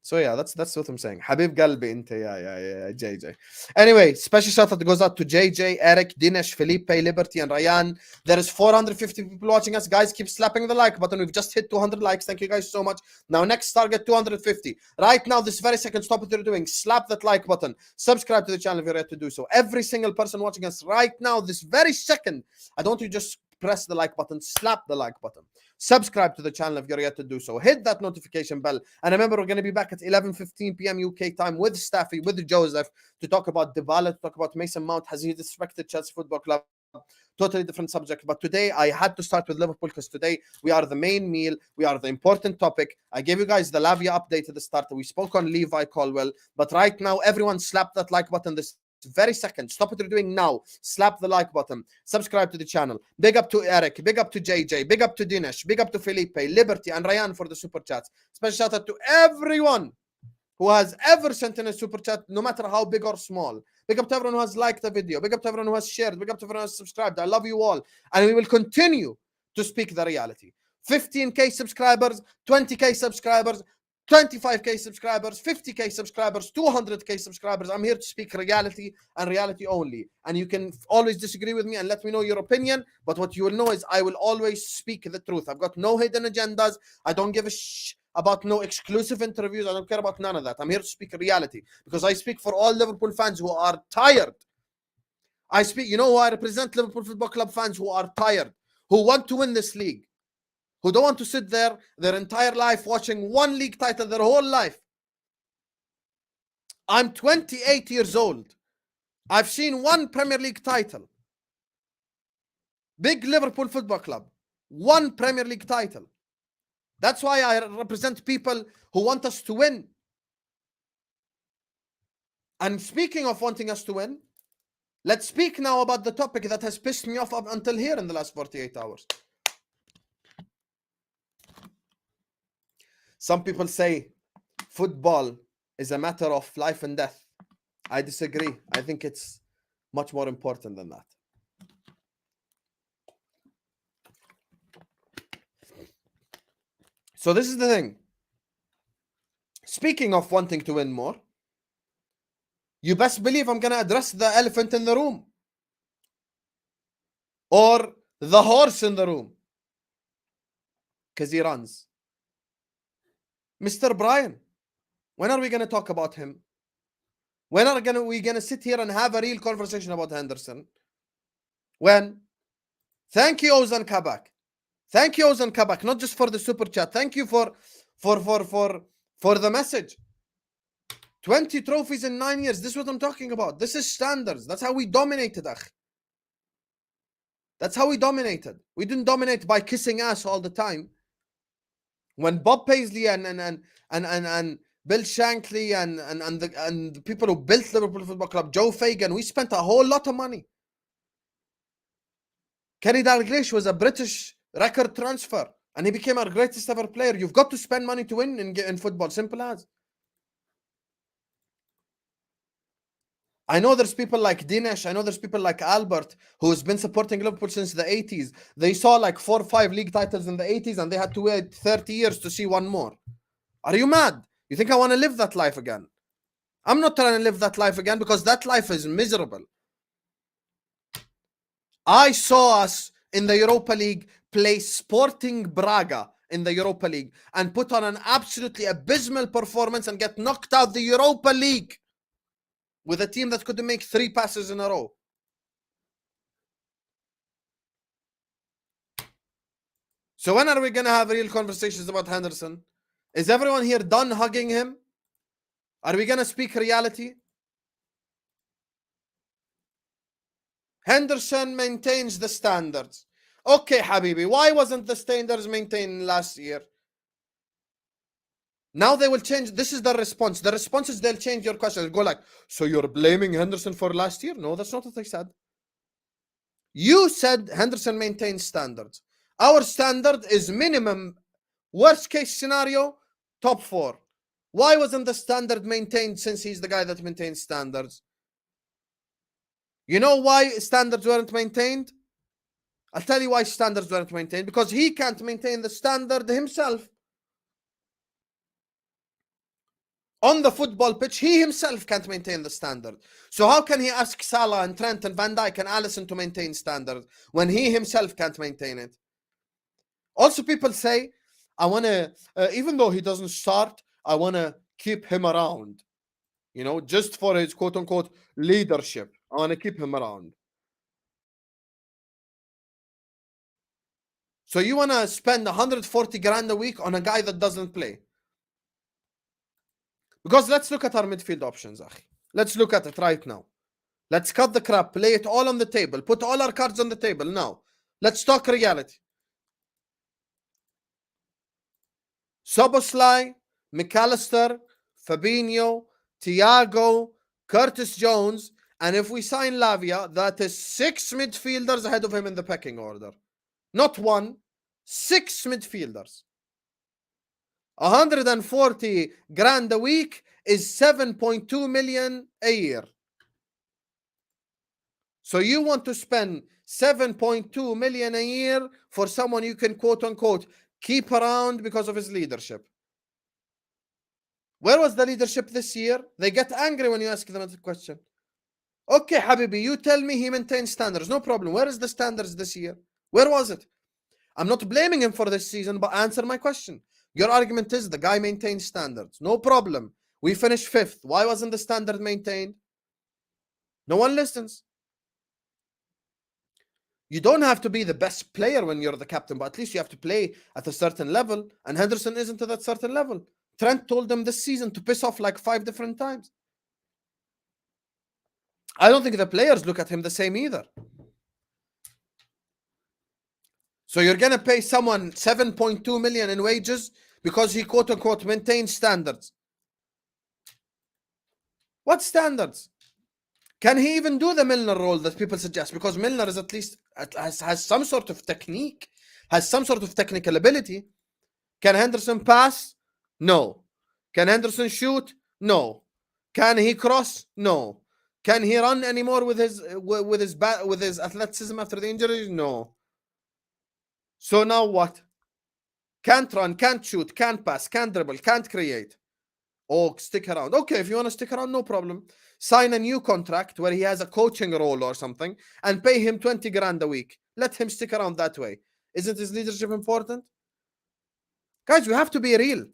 So yeah, that's what I'm saying. Habib Galbi inte, yeah, JJ. Anyway, special shout out goes out to JJ, Eric, Dinesh, Felipe, Liberty, and Ryan. There is 450 people watching us. Guys, keep slapping the like button. We've just hit 200 likes. Thank you guys so much. Now, next target, 250. Right now, this very second, stop what you're doing. Slap that like button. Subscribe to the channel if you're ready to do so. Every single person watching us right now, this very second, I don't want you to just press the like button, slap the like button. Subscribe to the channel if you're yet to do so. Hit that notification bell. And remember, we're going to be back at 11:15 p.m. UK time with Staffy, with Joseph, to talk about Dybala, to talk about Mason Mount. Has he disrespected Chelsea Football Club? Totally different subject. But today, I had to start with Liverpool because today we are the main meal. We are the important topic. I gave you guys the Lavia update at the start. We spoke on Levi Colwill. But right now, everyone slap that like button this very second. Stop what you're doing now. Slap the like button. Subscribe to the channel. Big up to Eric. Big up to JJ. Big up to Dinesh. Big up to Felipe, Liberty, and Ryan for the super chats. Special shout out to everyone who has ever sent in a super chat, no matter how big or small. Big up to everyone who has liked the video. Big up to everyone who has shared. Big up to everyone who has subscribed. I love you all. And we will continue to speak the reality. 15K subscribers, 20K subscribers, 25k subscribers, 50k subscribers, 200k subscribers. I'm here to speak reality and reality only. And you can always disagree with me and let me know your opinion. But what you will know is I will always speak the truth. I've got no hidden agendas. I don't give a about no exclusive interviews. I don't care about none of that. I'm here to speak reality because I speak for all Liverpool fans who are tired. I speak, you know, I represent Liverpool Football Club fans who are tired, who want to win this league, who don't want to sit there their entire life watching one league title their whole life. I'm 28 years old. I've seen one Premier League title. Big Liverpool Football Club. One Premier League title. That's why I represent people who want us to win. And speaking of wanting us to win, let's speak now about the topic that has pissed me off up until here in the last 48 hours. Some people say football is a matter of life and death. I disagree. I think it's much more important than that. So this is the thing. Speaking of wanting to win more, you best believe I'm going to address the elephant in the room. Or the horse in the room. Because he runs. Mr. Brian. When are we going to talk about him? When are we going to sit here and have a real conversation about Henderson? When? Thank you, Ozan Kabak. Thank you, Ozan Kabak. Not just for the super chat. Thank you for the message. 20 trophies in 9 years. This is what I'm talking about. This is standards. That's how we dominated, akh. That's how we dominated. We didn't dominate by kissing ass all the time. When Bob Paisley and Bill Shankly and the people who built Liverpool Football Club, Joe Fagan, we spent a whole lot of money. Kenny Dalglish was a British record transfer and he became our greatest ever player. You've got to spend money to win in football. Simple as. I know there's people like Dinesh, I know there's people like Albert who's been supporting Liverpool since the 80s. They saw like 4 or 5 league titles in the 80s and they had to wait 30 years to see one more. Are you mad? You think I want to live that life again? I'm not trying to live that life again because that life is miserable. I saw us in the Europa League play Sporting Braga in the Europa League and put on an absolutely abysmal performance and get knocked out the Europa League with a team that couldn't make 3 passes in a row. So when are we going to have real conversations about Henderson? Is everyone here done hugging him? Are we going to speak reality? Henderson maintains the standards. Okay, Habibi, why wasn't the standards maintained last year? Now they will change. This is the response. The response is they'll change your question. They'll go like, so you're blaming Henderson for last year? No, that's not what I said. You said Henderson maintains standards. Our standard is minimum, worst case scenario, top 4. Why wasn't the standard maintained since he's the guy that maintains standards? You know why standards weren't maintained? I'll tell you why standards weren't maintained. Because he can't maintain the standard himself. On the football pitch, he himself can't maintain the standard. So how can he ask Salah and Trent and Van Dijk and Alisson to maintain standard when he himself can't maintain it? Also, people say, I want to, even though he doesn't start, I want to keep him around. You know, just for his quote-unquote leadership. I want to keep him around. So you want to spend 140 grand a week on a guy that doesn't play? Because let's look at our midfield options, akhi. Let's look at it right now. Let's cut the crap, lay it all on the table, put all our cards on the table now. Let's talk reality. Szoboszlai, McAllister, Fabinho, Thiago, Curtis Jones, and if we sign Lavia, that is 6 midfielders ahead of him in the pecking order. Not 1, 6 midfielders. 140 grand a week is 7.2 million a year. So you want to spend 7.2 million a year for someone you can quote unquote keep around because of his leadership. Where was the leadership this year? They get angry when you ask them a question. Okay, Habibi, you tell me he maintains standards. No problem. Where is the standards this year? Where was it? I'm not blaming him for this season, but answer my question. Your argument is the guy maintains standards. No problem. We finished 5th. Why wasn't the standard maintained? No one listens. You don't have to be the best player when you're the captain, but at least you have to play at a certain level. And Henderson isn't to that certain level. Trent told them this season to piss off like 5 different times. I don't think the players look at him the same either. So you're going to pay someone 7.2 million in wages because he quote unquote maintains standards. What standards? Can he even do the Milner role that people suggest? Because Milner is at least has some sort of technique, has some sort of technical ability. Can Henderson pass? No. Can Henderson shoot? No. Can he cross? No. Can he run anymore with his athleticism after the injuries? No. So now what? Can't run, can't shoot, can't pass, can't dribble, can't create. Oh, stick around. Okay, if you want to stick around, no problem. Sign a new contract where he has a coaching role or something and pay him 20 grand a week. Let him stick around that way. Isn't his leadership important? Guys, we have to be real.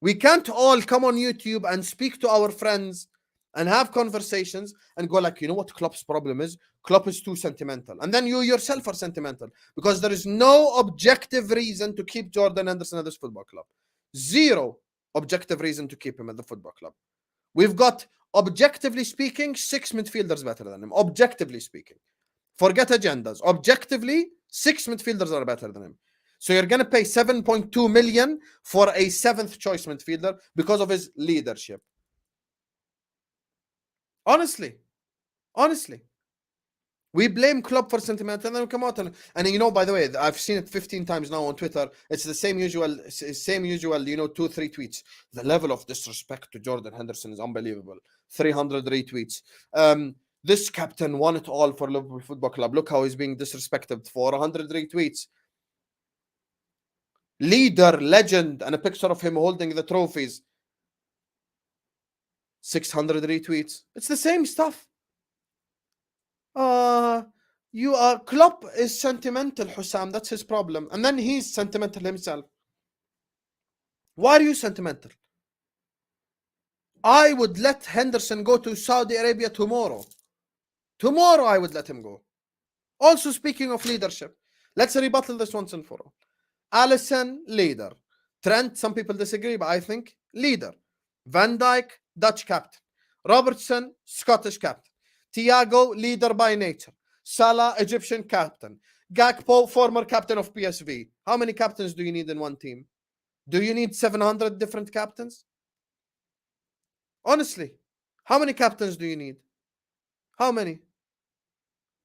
We can't all come on YouTube and speak to our friends and have conversations and go like, you know what Klopp's problem is? Klopp is too sentimental. And then you yourself are sentimental because there is no objective reason to keep Jordan Henderson at this football club. Zero objective reason to keep him at the football club. We've got, objectively speaking, 6 midfielders better than him. Objectively speaking. Forget agendas. Objectively, 6 midfielders are better than him. So you're going to pay 7.2 million for a 7th choice midfielder because of his leadership. Honestly. We blame Klopp for sentiment and then we come out and you know, by the way, I've seen it 15 times now on Twitter. It's the same usual, you know, 2-3 tweets. The level of disrespect to Jordan Henderson is unbelievable. 300 retweets. This captain won it all for Liverpool Football Club. Look how he's being disrespected for 100 retweets. Leader, legend, and a picture of him holding the trophies. 600 retweets. It's the same stuff. Klopp is sentimental, Hussam. That's his problem. And then he's sentimental himself. Why are you sentimental? I would let Henderson go to Saudi Arabia tomorrow. Tomorrow I would let him go. Also, speaking of leadership, let's rebuttal this once and for all. Alisson, leader. Trent, some people disagree, but I think leader. Van Dijk, Dutch captain. Robertson, Scottish captain. Thiago, leader by nature. Salah, Egyptian captain. Gakpo, former captain of PSV. How many captains do you need in one team? Do you need 700 different captains? Honestly, how many captains do you need? How many?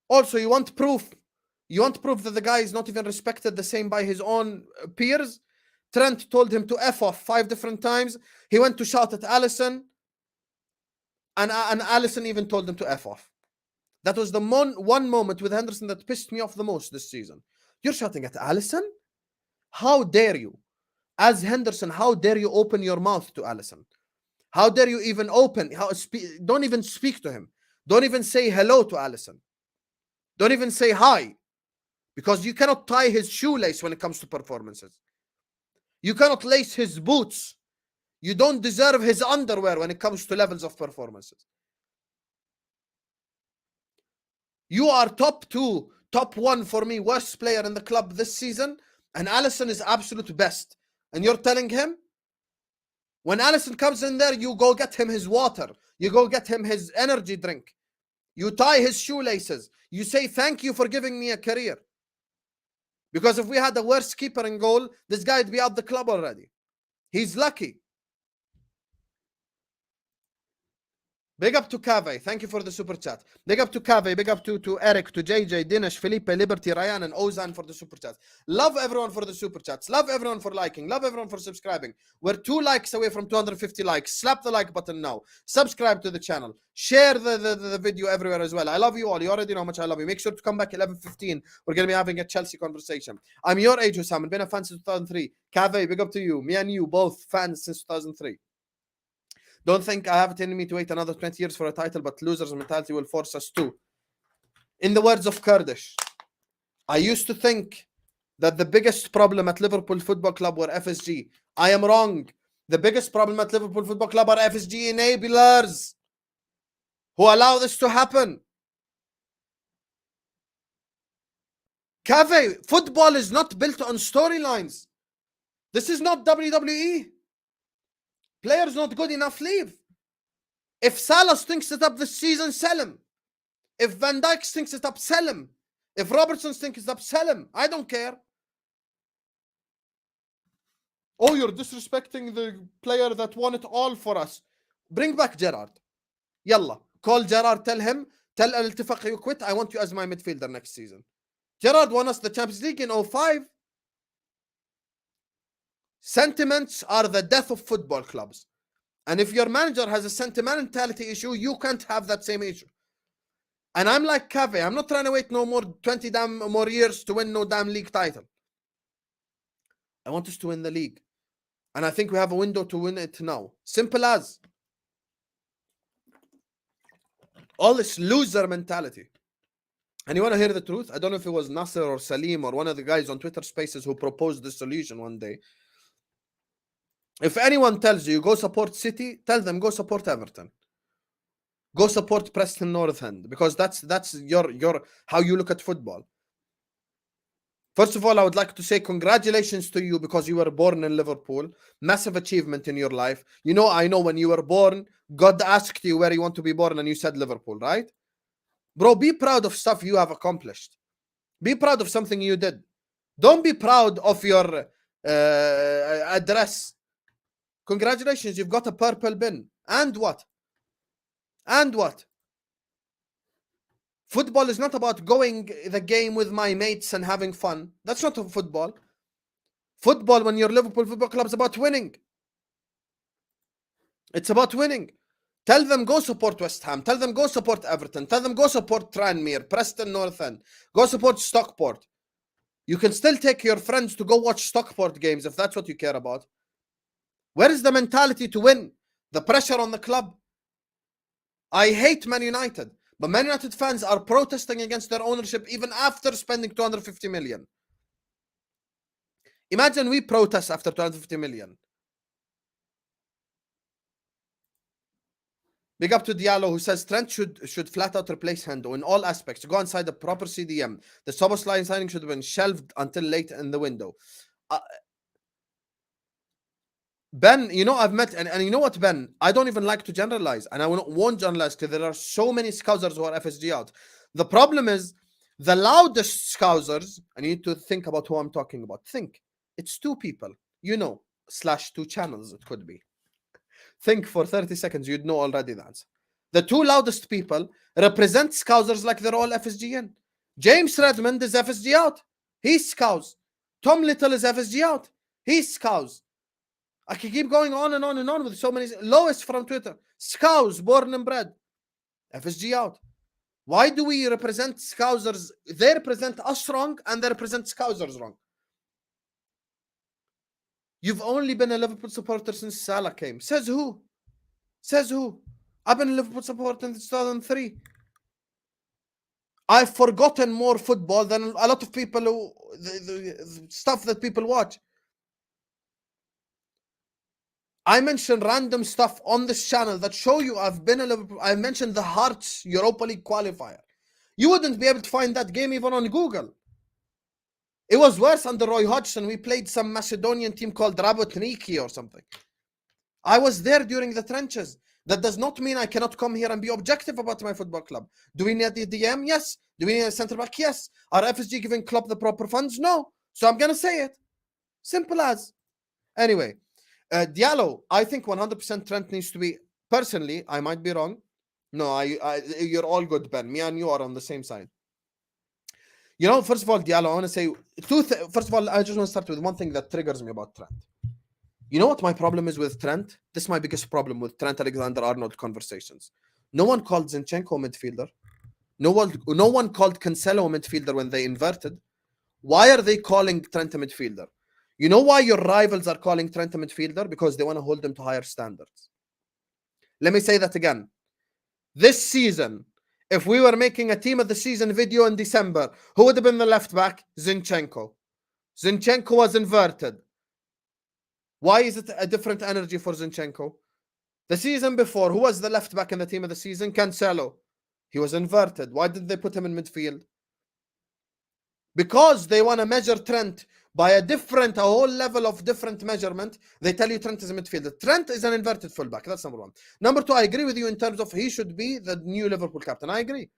Also, you want proof. You want proof that the guy is not even respected the same by his own peers? Trent told him to F off 5 different times. He went to shout at Alisson. And Alisson even told him to F off. That was the one moment with Henderson that pissed me off the most this season. You're shouting at Alisson? How dare you? As Henderson, how dare you open your mouth to Alisson? How dare you even open? Don't even speak to him. Don't even say hello to Alisson. Don't even say hi. Because you cannot tie his shoelace when it comes to performances. You cannot lace his boots. You don't deserve his underwear when it comes to levels of performances. You are top 2, top 1 for me, worst player in the club this season, and Alisson is absolute best. And you're telling him? When Alisson comes in there, you go get him his water. You go get him his energy drink. You tie his shoelaces. You say, thank you for giving me a career. Because if we had the worst keeper in goal, this guy would be out the club already. He's lucky. Big up to Cave. Thank you for the super chat. Big up to Cave. Big up to Eric, to JJ, Dinesh, Felipe, Liberty, Ryan, and Ozan for the super chats. Love everyone for the super chats. Love everyone for liking. Love everyone for subscribing. We're 2 likes away from 250 likes. Slap the like button now. Subscribe to the channel. Share the video everywhere as well. I love you all. You already know how much I love you. Make sure to come back 11:15. We're going to be having a Chelsea conversation. I'm your age, Hussam. I've been a fan since 2003. Cave, big up to you. Me and you, both fans since 2003. Don't think I have it in me to wait another 20 years for a title, but losers' mentality will force us to. In the words of Kurdish, I used to think that the biggest problem at Liverpool Football Club were FSG. I am wrong. The biggest problem at Liverpool Football Club are FSG enablers who allow this to happen. Cave, football is not built on storylines. This is not WWE. Players not good enough, leave. If Salah thinks it up this season, sell him. If Van Dijk thinks it up, sell him. If Robertson thinks it up, sell him. I don't care. Oh, you're disrespecting the player that won it all for us. Bring back Gerrard. Yalla. Call Gerrard, tell him, tell Al Ittifaq you quit. I want you as my midfielder next season. Gerrard won us the Champions League in 2005. Sentiments are the death of football clubs. And if your manager has a sentimentality issue, you can't have that same issue. And I'm like Cave. I'm not trying to wait no more 20 damn more years to win no damn league title. I want us to win the league. And I think we have a window to win it now. Simple as. All this loser mentality. And you want to hear the truth? I don't know if it was Nasser or Salim or one of the guys on Twitter Spaces who proposed this solution one day. If anyone tells you go support City, tell them go support Everton. Go support Preston North End, because that's your how you look at football. First of all, I would like to say congratulations to you because you were born in Liverpool. Massive achievement in your life. You know, I know when you were born, God asked you where you want to be born and you said Liverpool, right? Bro, be proud of stuff you have accomplished. Be proud of something you did. Don't be proud of your address. Congratulations, you've got a purple bin. And what? And what? Football is not about going the game with my mates and having fun. That's not football. Football, when you're Liverpool Football Club, is about winning. It's about winning. Tell them go support West Ham. Tell them go support Everton. Tell them go support Tranmere, Preston North End. Go support Stockport. You can still take your friends to go watch Stockport games if that's what you care about. Where is the mentality to win? The pressure on the club. I hate Man United, but Man United fans are protesting against their ownership even after spending 250 million. Imagine we protest after 250 million. Big up to Diallo, who says Trent should flat out replace Hendo in all aspects. Go inside the proper CDM. The Szoboszlai signing should have been shelved until late in the window. Ben, you know, I've met, and you know what, Ben? I don't even like to generalize, and I won't generalize because there are so many Scousers who are FSG out. The problem is, the loudest Scousers, and you need to think about who I'm talking about. Think. It's two people, you know, / 2 channels, it could be. Think for 30 seconds, you'd know already that. The two loudest people represent Scousers like they're all FSG in. James Redmond is FSG out. He's Scouse. Tom Little is FSG out. He's Scouse. I can keep going on and on and on with so many. Lois from Twitter. Scouse, born and bred. FSG out. Why do we represent Scousers? They represent us wrong and they represent Scousers wrong. You've only been a Liverpool supporter since Salah came. Says who? Says who? I've been a Liverpool supporter since 2003. I've forgotten more football than a lot of people who the stuff that people watch. I mentioned random stuff on this channel that show you I've been a Liverpool. I mentioned the Hearts Europa League qualifier. You wouldn't be able to find that game even on Google. It was worse under Roy Hodgson. We played some Macedonian team called Rabotniki or something. I was there during the trenches. That does not mean I cannot come here and be objective about my football club. Do we need a DM? Yes. Do we need a centre back? Yes. Are FSG giving Klopp the proper funds? No. So I'm going to say it. Simple as. Anyway. Diallo, I think 100% Trent needs to be, personally, I might be wrong. No, you're all good, Ben. Me and you are on the same side. You know, first of all, Diallo, I want to say first of all, I just want to start with one thing that triggers me about Trent. You know what my problem is with Trent? This is my biggest problem with Trent Alexander-Arnold conversations. No one called Zinchenko midfielder. No one called Cancelo midfielder when they inverted. Why are they calling Trent a midfielder? You know why your rivals are calling Trent a midfielder? Because they want to hold them to higher standards. Let me say that again. This season, if we were making a team of the season video in December, who would have been the left back? Zinchenko. Zinchenko was inverted. Why is it a different energy for Zinchenko? The season before, who was the left back in the team of the season? Cancelo. He was inverted. Why did they put him in midfield? Because they want to measure Trent by a whole level of different measurement. They tell you Trent is a midfielder. Trent is an inverted fullback. That's number one. Number two, I agree with you in terms of he should be the new Liverpool captain. I agree.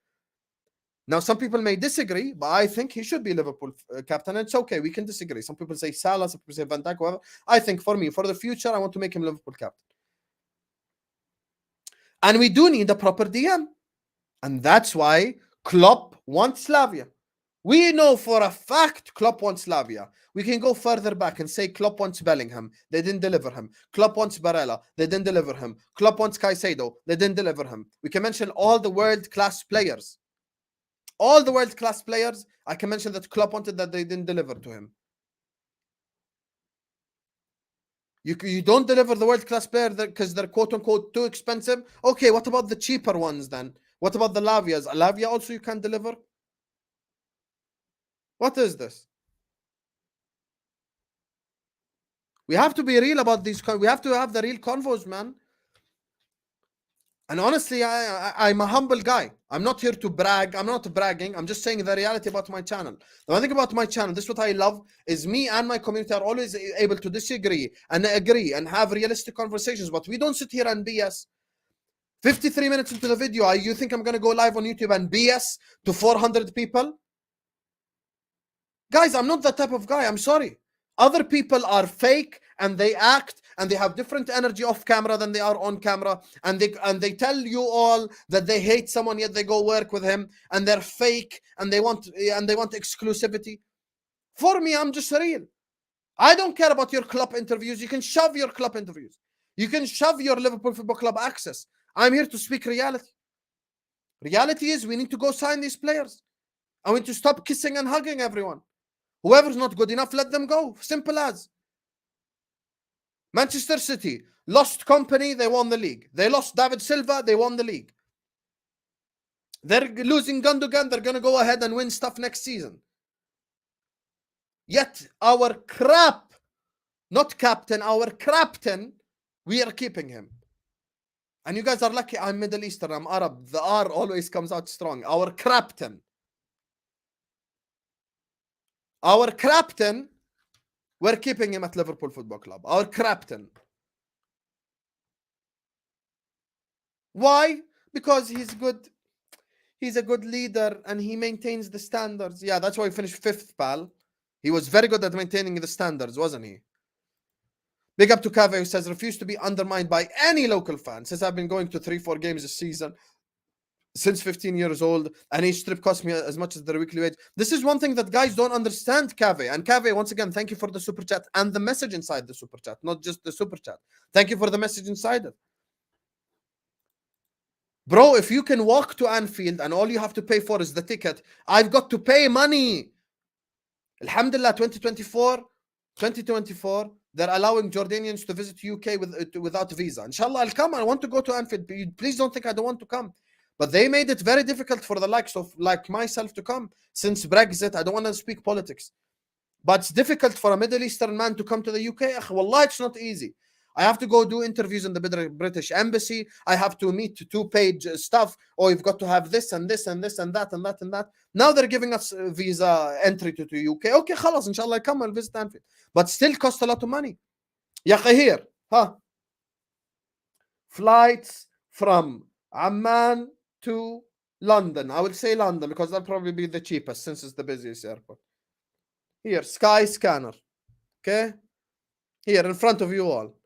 Now, some people may disagree, but I think he should be Liverpool captain. And it's okay. We can disagree. Some people say Salah, some people say Van Dijk, whatever. I think for me, for the future, I want to make him Liverpool captain. And we do need a proper DM. And that's why Klopp wants Lavia. We know for a fact Klopp wants Lavia. We can go further back and say Klopp wants Bellingham. They didn't deliver him. Klopp wants Barella. They didn't deliver him. Klopp wants Caicedo. They didn't deliver him. We can mention all the world-class players. All the world-class players, I can mention that Klopp wanted that they didn't deliver to him. You don't deliver the world-class player because they're quote-unquote too expensive. Okay, what about the cheaper ones then? What about the Lavias? Lavia also you can't deliver? What is this? We have to be real about these. We have to have the real convos, man. And honestly, I'm a humble guy. I'm not here to brag. I'm not bragging. I'm just saying the reality about my channel. The one thing about my channel, this is what I love, is me and my community are always able to disagree and agree and have realistic conversations. But we don't sit here and BS. 53 minutes into the video, you think I'm going to go live on YouTube and BS to 400 people? Guys, I'm not that type of guy. I'm sorry. Other people are fake and they act and they have different energy off camera than they are on camera, and they tell you all that they hate someone yet they go work with him, and they're fake and they want exclusivity. For me, I'm just real. I don't care about your club interviews. You can shove your club interviews. You can shove your Liverpool Football Club access. I'm here to speak reality. Reality is we need to go sign these players. I want to stop kissing and hugging everyone. Whoever's not good enough, let them go. Simple as. Manchester City lost company, they won the league. They lost David Silva, they won the league. They're losing Gundogan, they're going to go ahead and win stuff next season. Yet our crap, not captain, our craptain, we are keeping him. And you guys are lucky I'm Middle Eastern, I'm Arab. The R always comes out strong. Our craptain. Our captain, we're keeping him at Liverpool Football Club. Our captain. Why? Because he's good. He's a good leader and he maintains the standards. Yeah, that's why he finished 5th, pal. He was very good at maintaining the standards, wasn't he? Big up to Cave, who says, refuse to be undermined by any local fan. Says, I've been going to 3-4 games this season since 15 years old, and each trip cost me as much as their weekly wage. This is one thing that guys don't understand, Cave. And Cave, once again, thank you for the super chat and the message inside the super chat, not just the super chat. Thank you for the message inside it. Bro, if you can walk to Anfield and all you have to pay for is the ticket, I've got to pay money. Alhamdulillah, 2024, they're allowing Jordanians to visit UK without visa. Inshallah, I'll come. I want to go to Anfield. Please don't think I don't want to come. But they made it very difficult for the likes of like myself to come. Since Brexit, I don't want to speak politics. But it's difficult for a Middle Eastern man to come to the UK. Wallah, it's not easy. I have to go do interviews in the British Embassy. I have to meet 2-page stuff. Or you've got to have this and this and this and that and that and that. Now they're giving us visa entry to UK. Okay, khalas, inshallah, I come and visit Anfield. But still cost a lot of money. Yaqi here. Huh? Flights from Amman to London. I will say London because that'll probably be the cheapest since it's the busiest airport. Here, Sky Scanner. Okay? Here, in front of you all.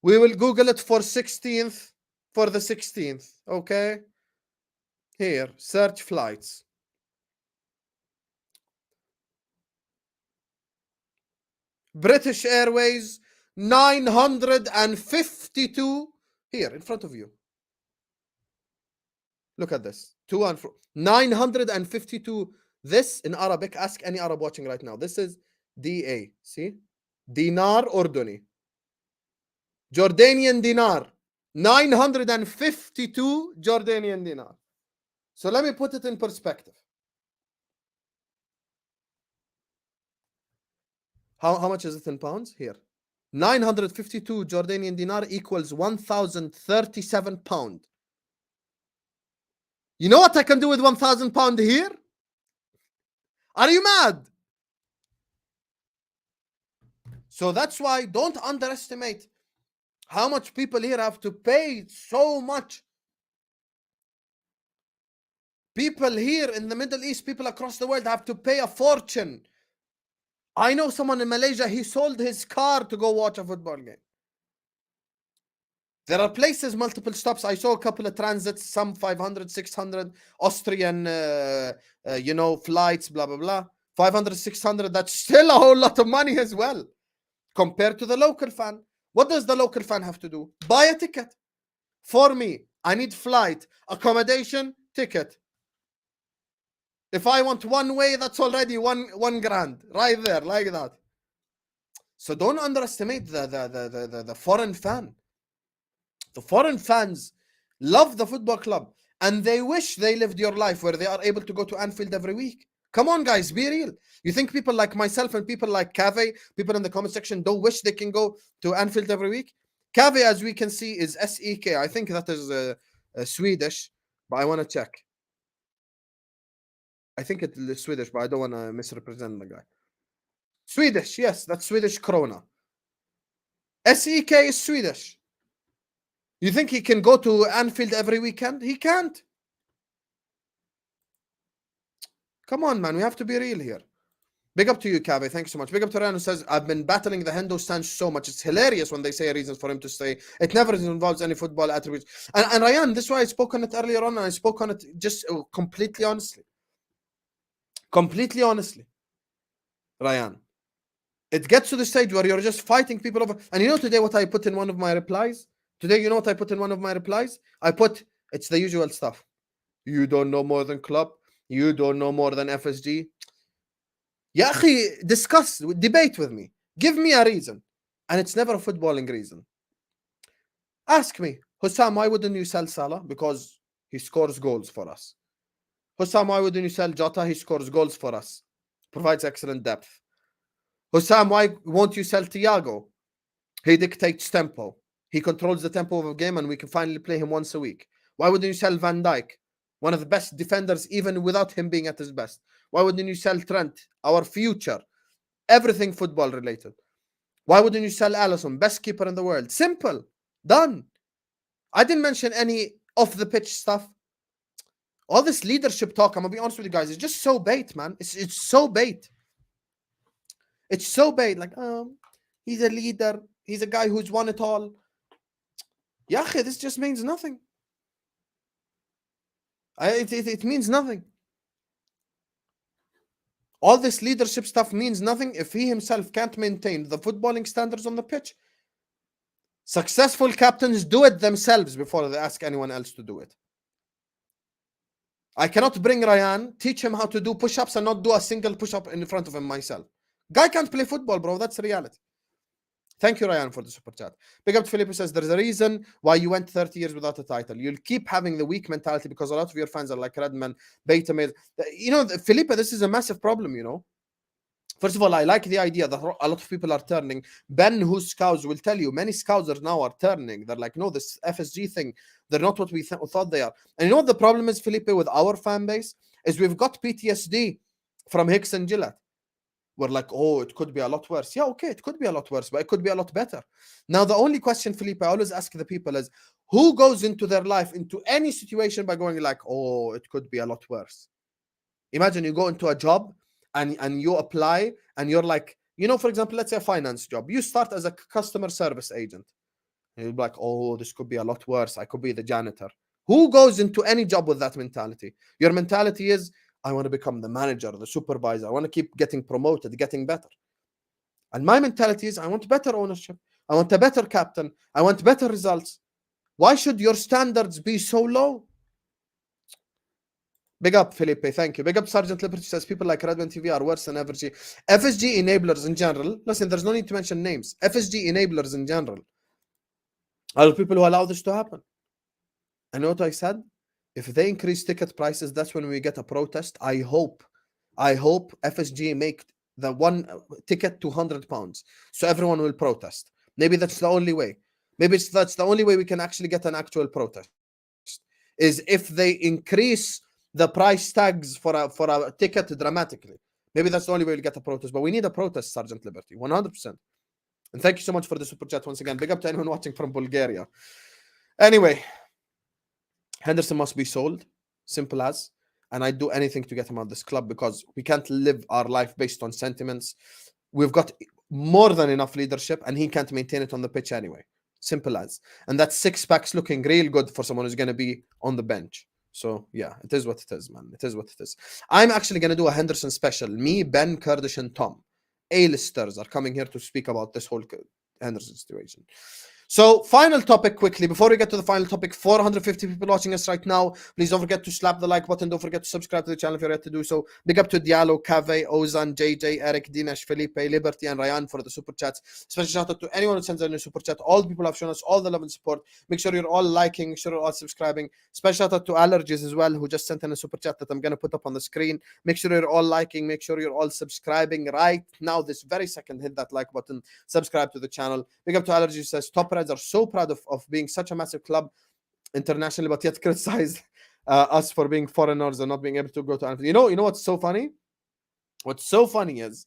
We will Google it for 16th, for the 16th. Okay? Here, search flights. British Airways, 952. Here, in front of you. Look at this. 952. This in Arabic. Ask any Arab watching right now. This is DA. See? Dinar Orduni. Jordanian dinar. 952 Jordanian dinar. So let me put it in perspective. How much is it in pounds? Here. 952 Jordanian dinar equals 1,037 pound. You know what I can do with 1,000 pound here? Are you mad? So that's why don't underestimate how much people here have to pay. So much. People here in the Middle East, people across the world have to pay a fortune. I know someone in Malaysia, he sold his car to go watch a football game. There are places, multiple stops. I saw a couple of transits, some 500, 600, Austrian, flights, blah, blah, blah. 500, 600, that's still a whole lot of money as well. Compared to the local fan. What does the local fan have to do? Buy a ticket. For me, I need flight, accommodation, ticket. If I want one way, that's already one grand. Right there, like that. So don't underestimate the foreign fan. The foreign fans love the football club. And they wish they lived your life where they are able to go to Anfield every week. Come on, guys, be real. You think people like myself and people like Cave, people in the comment section, don't wish they can go to Anfield every week? Cave, as we can see, is SEK. I think that is Swedish, but I want to check. I think it's Swedish, but I don't want to misrepresent the guy. Swedish, yes, that's Swedish krona. SEK is Swedish. You think he can go to Anfield every weekend? He can't. Come on, man. We have to be real here. Big up to you, Cave. Thanks so much. Big up to Ryan, who says, I've been battling the Hendo stance so much. It's hilarious when they say reasons for him to stay. It never involves any football attributes. And Ryan, this is why I spoke on it earlier on, and I spoke on it just completely honestly. Completely honestly. Ryan. It gets to the stage where you're just fighting people over. And you know today what I put in one of my replies? Today, you know what I put in one of my replies? I put, it's the usual stuff. You don't know more than Klopp. You don't know more than FSG. Ya akhi, discuss, debate with me. Give me a reason. And it's never a footballing reason. Ask me, Hussam, why wouldn't you sell Salah? Because he scores goals for us. Hussam, why wouldn't you sell Jota? He scores goals for us. Provides excellent depth. Hussam, why won't you sell Thiago? He dictates tempo. He controls the tempo of a game and we can finally play him once a week. Why wouldn't you sell Van Dijk? One of the best defenders even without him being at his best. Why wouldn't you sell Trent? Our future. Everything football related. Why wouldn't you sell Alisson? Best keeper in the world. Simple. Done. I didn't mention any off-the-pitch stuff. All this leadership talk, I'm going to be honest with you guys, it's just so bait, man. It's so bait. It's so bait. Like, he's a leader. He's a guy who's won it all. Yache, this just means nothing. It means nothing. All this leadership stuff means nothing if he himself can't maintain the footballing standards on the pitch. Successful captains do it themselves before they ask anyone else to do it. I cannot bring Ryan, teach him how to do push-ups and not do a single push-up in front of him myself. Guy can't play football, bro. That's reality. Thank you, Ryan, for the super chat. Big up to Felipe, says, there's a reason why you went 30 years without a title. You'll keep having the weak mentality because a lot of your fans are like Redman, Beta made. You know, Felipe, this is a massive problem, you know. First of all, I like the idea that a lot of people are turning. Ben, who's scouts, will tell you, many scousers now are turning. They're like, no, this FSG thing, they're not what we thought they are. And you know what the problem is, Felipe, with our fan base? Is we've got PTSD from Hicks and Gillett. We're like, oh, it could be a lot worse. Yeah, okay, it could be a lot worse, but it could be a lot better. Now, the only question, Felipe, I always ask the people is, who goes into their life, into any situation by going like, oh, it could be a lot worse? Imagine you go into a job and you apply and you're like, you know, for example, let's say a finance job. You start as a customer service agent. And you're like, oh, this could be a lot worse. I could be the janitor. Who goes into any job with that mentality? Your mentality is, I want to become the manager, the supervisor. I want to keep getting promoted, getting better. And my mentality is, I want better ownership. I want a better captain. I want better results. Why should your standards be so low? Big up, Felipe. Thank you. Big up, Sergeant Liberty says, people like Redman TV are worse than FSG. FSG enablers in general. Listen, there's no need to mention names. FSG enablers in general. are the people who allow this to happen. And what I said? If they increase ticket prices, that's when we get a protest. I hope FSG make the one ticket £200, so everyone will protest. Maybe that's the only way. Maybe that's the only way we can actually get an actual protest, is if they increase the price tags for a ticket dramatically. Maybe that's the only way we'll get a protest. But we need a protest, Sergeant Liberty, 100%. And thank you so much for the super chat once again. Big up to anyone watching from Bulgaria. Anyway, Henderson must be sold, simple as. And I'd do anything to get him out of this club, because we can't live our life based on sentiments. We've got more than enough leadership, and he can't maintain it on the pitch anyway. Simple as. And that six-pack's looking real good for someone who's going to be on the bench. So, yeah, it is what it is, man. It is what it is. I'm actually going to do a Henderson special. Me, Ben, Kurdish, and Tom, A-listers, are coming here to speak about this whole Henderson situation. So, final topic quickly. Before we get to the final topic, 450 people watching us right now. Please don't forget to slap the like button. Don't forget to subscribe to the channel if you're yet to do so. Big up to Diallo, Cave, Ozan, JJ, Eric, Dinesh, Felipe, Liberty, and Ryan for the super chats. Special shout out to anyone who sends in a super chat. All the people have shown us all the love and support. Make sure you're all liking. Make sure you're all subscribing. Special shout out to Allergies as well, who just sent in a super chat that I'm going to put up on the screen. Make sure you're all liking. Make sure you're all subscribing right now, this very second. Hit that like button. Subscribe to the channel. Big up to Allergies, who says Top Reds are so proud of being such a massive club internationally, but yet criticize us for being foreigners and not being able to go to Anfield. You know what's so funny? What's so funny is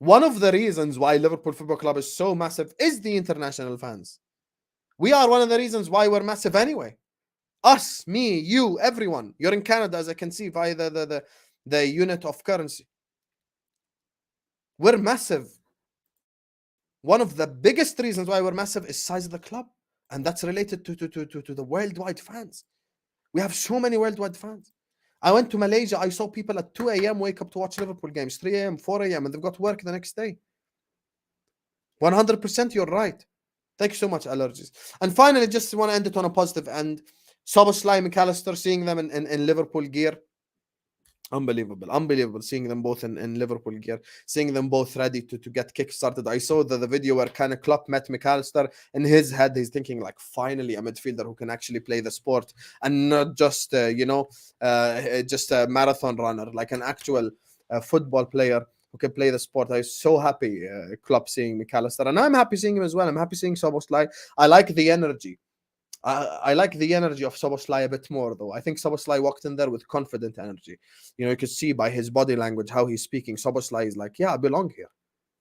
one of the reasons why Liverpool Football Club is so massive is the international fans. We are one of the reasons why we're massive anyway. Us, me, you, everyone. You're in Canada, as I can see via the unit of currency. We're massive. One of the biggest reasons why we're massive is size of the club. And that's related to the worldwide fans. We have so many worldwide fans. I went to Malaysia. I saw people at 2 a.m. wake up to watch Liverpool games, 3 a.m., 4 a.m., and they've got work the next day. 100% you're right. Thank you so much, Allergies. And finally, just want to end it on a positive end. Szoboszlai, McAllister, seeing them in Liverpool gear. Unbelievable seeing them both in Liverpool gear, seeing them both ready to get kick-started. I saw the video where kind of Klopp met McAllister. In his head, he's thinking like, finally a midfielder who can actually play the sport and not just just a marathon runner, like an actual football player who can play the sport. I was so happy Klopp seeing McAllister, and I'm happy seeing him as well. I'm happy seeing Szoboszlai. I like the energy. I like the energy of Szoboszlai a bit more, though. I think Szoboszlai walked in there with confident energy. You could see by his body language how he's speaking. Szoboszlai is like, yeah, I belong here.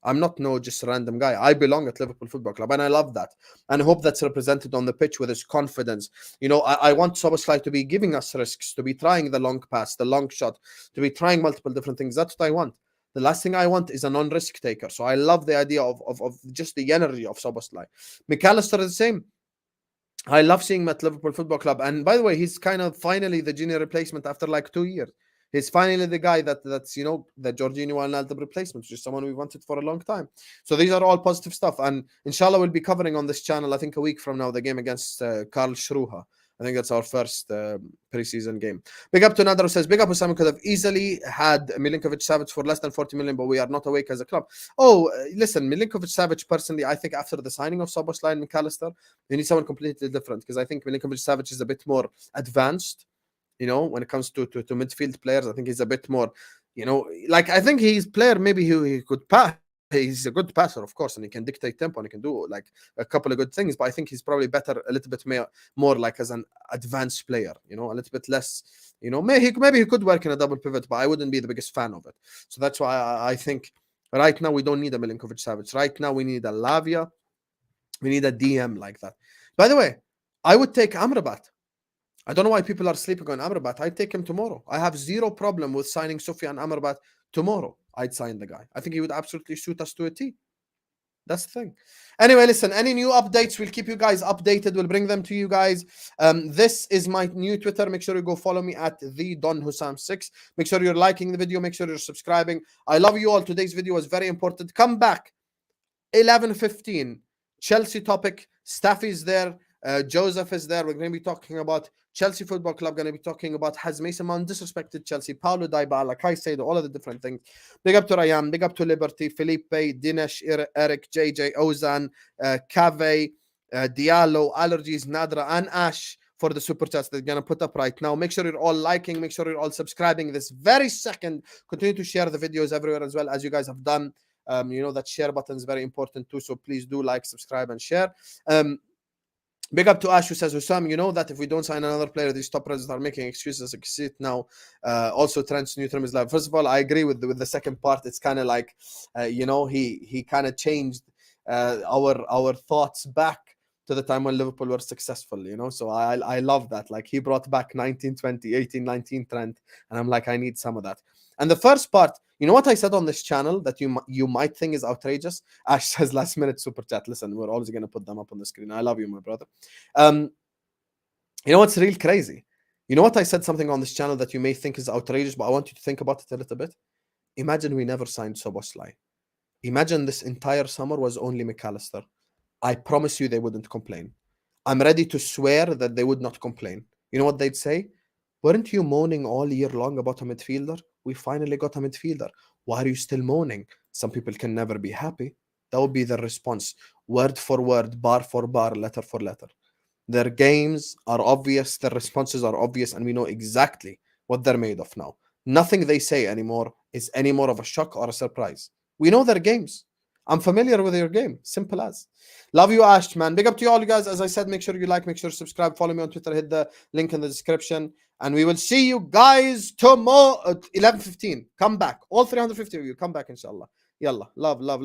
I'm not just a random guy. I belong at Liverpool Football Club, and I love that. And I hope that's represented on the pitch with his confidence. I want Szoboszlai to be giving us risks, to be trying the long pass, the long shot, to be trying multiple different things. That's what I want. The last thing I want is a non-risk taker. So I love the idea of just the energy of Szoboszlai. McAllister is the same. I love seeing him at Liverpool Football Club. And by the way, he's kind of finally the junior replacement after like 2 years. He's finally the guy that's the Jorginho Wijnaldum replacement, which is someone we wanted for a long time. So these are all positive stuff. And inshallah, we'll be covering on this channel, I think a week from now, the game against Karlsruhe. I think that's our first preseason game. Big up to Nadar, who says, big up Osama, could have easily had Milinkovic-Savic for less than 40 million, but we are not awake as a club. Oh, listen, Milinkovic-Savic, personally, I think after the signing of Szoboszlai and McAllister, we need someone completely different, because I think Milinkovic-Savic is a bit more advanced, when it comes to midfield players. I think he's a bit more, I think he's player maybe he could pass. He's a good passer, of course, and he can dictate tempo and he can do like a couple of good things, but I think he's probably better a little bit more like as an advanced player, a little bit less, maybe he could work in a double pivot, but I wouldn't be the biggest fan of it. So that's why I think right now we don't need a Milinkovic-Savic. Right now we need a Lavia. We need a DM like that. By the way, I would take Amrabat. I don't know why people are sleeping on Amrabat. I'd take him tomorrow. I have zero problem with signing Sufyan Amrabat tomorrow. I'd sign the guy. I think he would absolutely suit us to a T. That's the thing. Anyway, listen, any new updates, we'll keep you guys updated. We'll bring them to you guys. This is my new Twitter. Make sure you go follow me at TheDonHussam6. Make sure you're liking the video. Make sure you're subscribing. I love you all. Today's video was very important. Come back. 11:15. Chelsea topic. Staffy's there. Joseph is there. We're going to be talking about Chelsea Football Club. Going to be talking about has Mason Mount disrespected Chelsea, Paulo Dybala, Caicedo, all of the different things. Big up to Ryan, big up to Liberty, Felipe, Dinesh, Eric, JJ, Ozan, Cave, Diallo, Allergies, Nadra, and Ash for the super chats they're gonna put up right now. Make sure you're all liking, make sure you're all subscribing this very second. Continue to share the videos everywhere as well as you guys have done. You know that share button is very important too, so please do like, subscribe, and share. Big up to Ash who says, Hussam, you know that if we don't sign another player, these top players are making excuses. I see it now. Also, Trent's Newton is like, first of all, I agree with the second part. It's kind of like, you know, he kind of changed our thoughts back to the time when Liverpool were successful, you know. So I love that. Like, he brought back 1920, 1819 Trent, and I'm like, I need some of that. And the first part, you know what I said on this channel that you might think is outrageous? Ash says last minute super chat. Listen, we're always gonna put them up on the screen. I love you, my brother. You know what's real crazy? You know what I said something on this channel that you may think is outrageous, but I want you to think about it a little bit. Imagine we never signed Szoboszlai. Imagine this entire summer was only McAllister. I promise you they wouldn't complain. I'm ready to swear that they would not complain. You know what they'd say? Weren't you moaning all year long about a midfielder? We finally got a midfielder. Why are you still moaning? Some people can never be happy. That would be their response. Word for word, bar for bar, letter for letter. Their games are obvious, their responses are obvious, and we know exactly what they're made of now. Nothing they say anymore is any more of a shock or a surprise. We know their games. I'm familiar with your game. Simple as. Love you, Ash, man. Big up to you all, you guys. As I said, make sure you like, make sure you subscribe, follow me on Twitter, hit the link in the description. And we will see you guys tomorrow at 11:15. Come back. All 350 of you, come back, inshallah. Yalla. Love, love, love.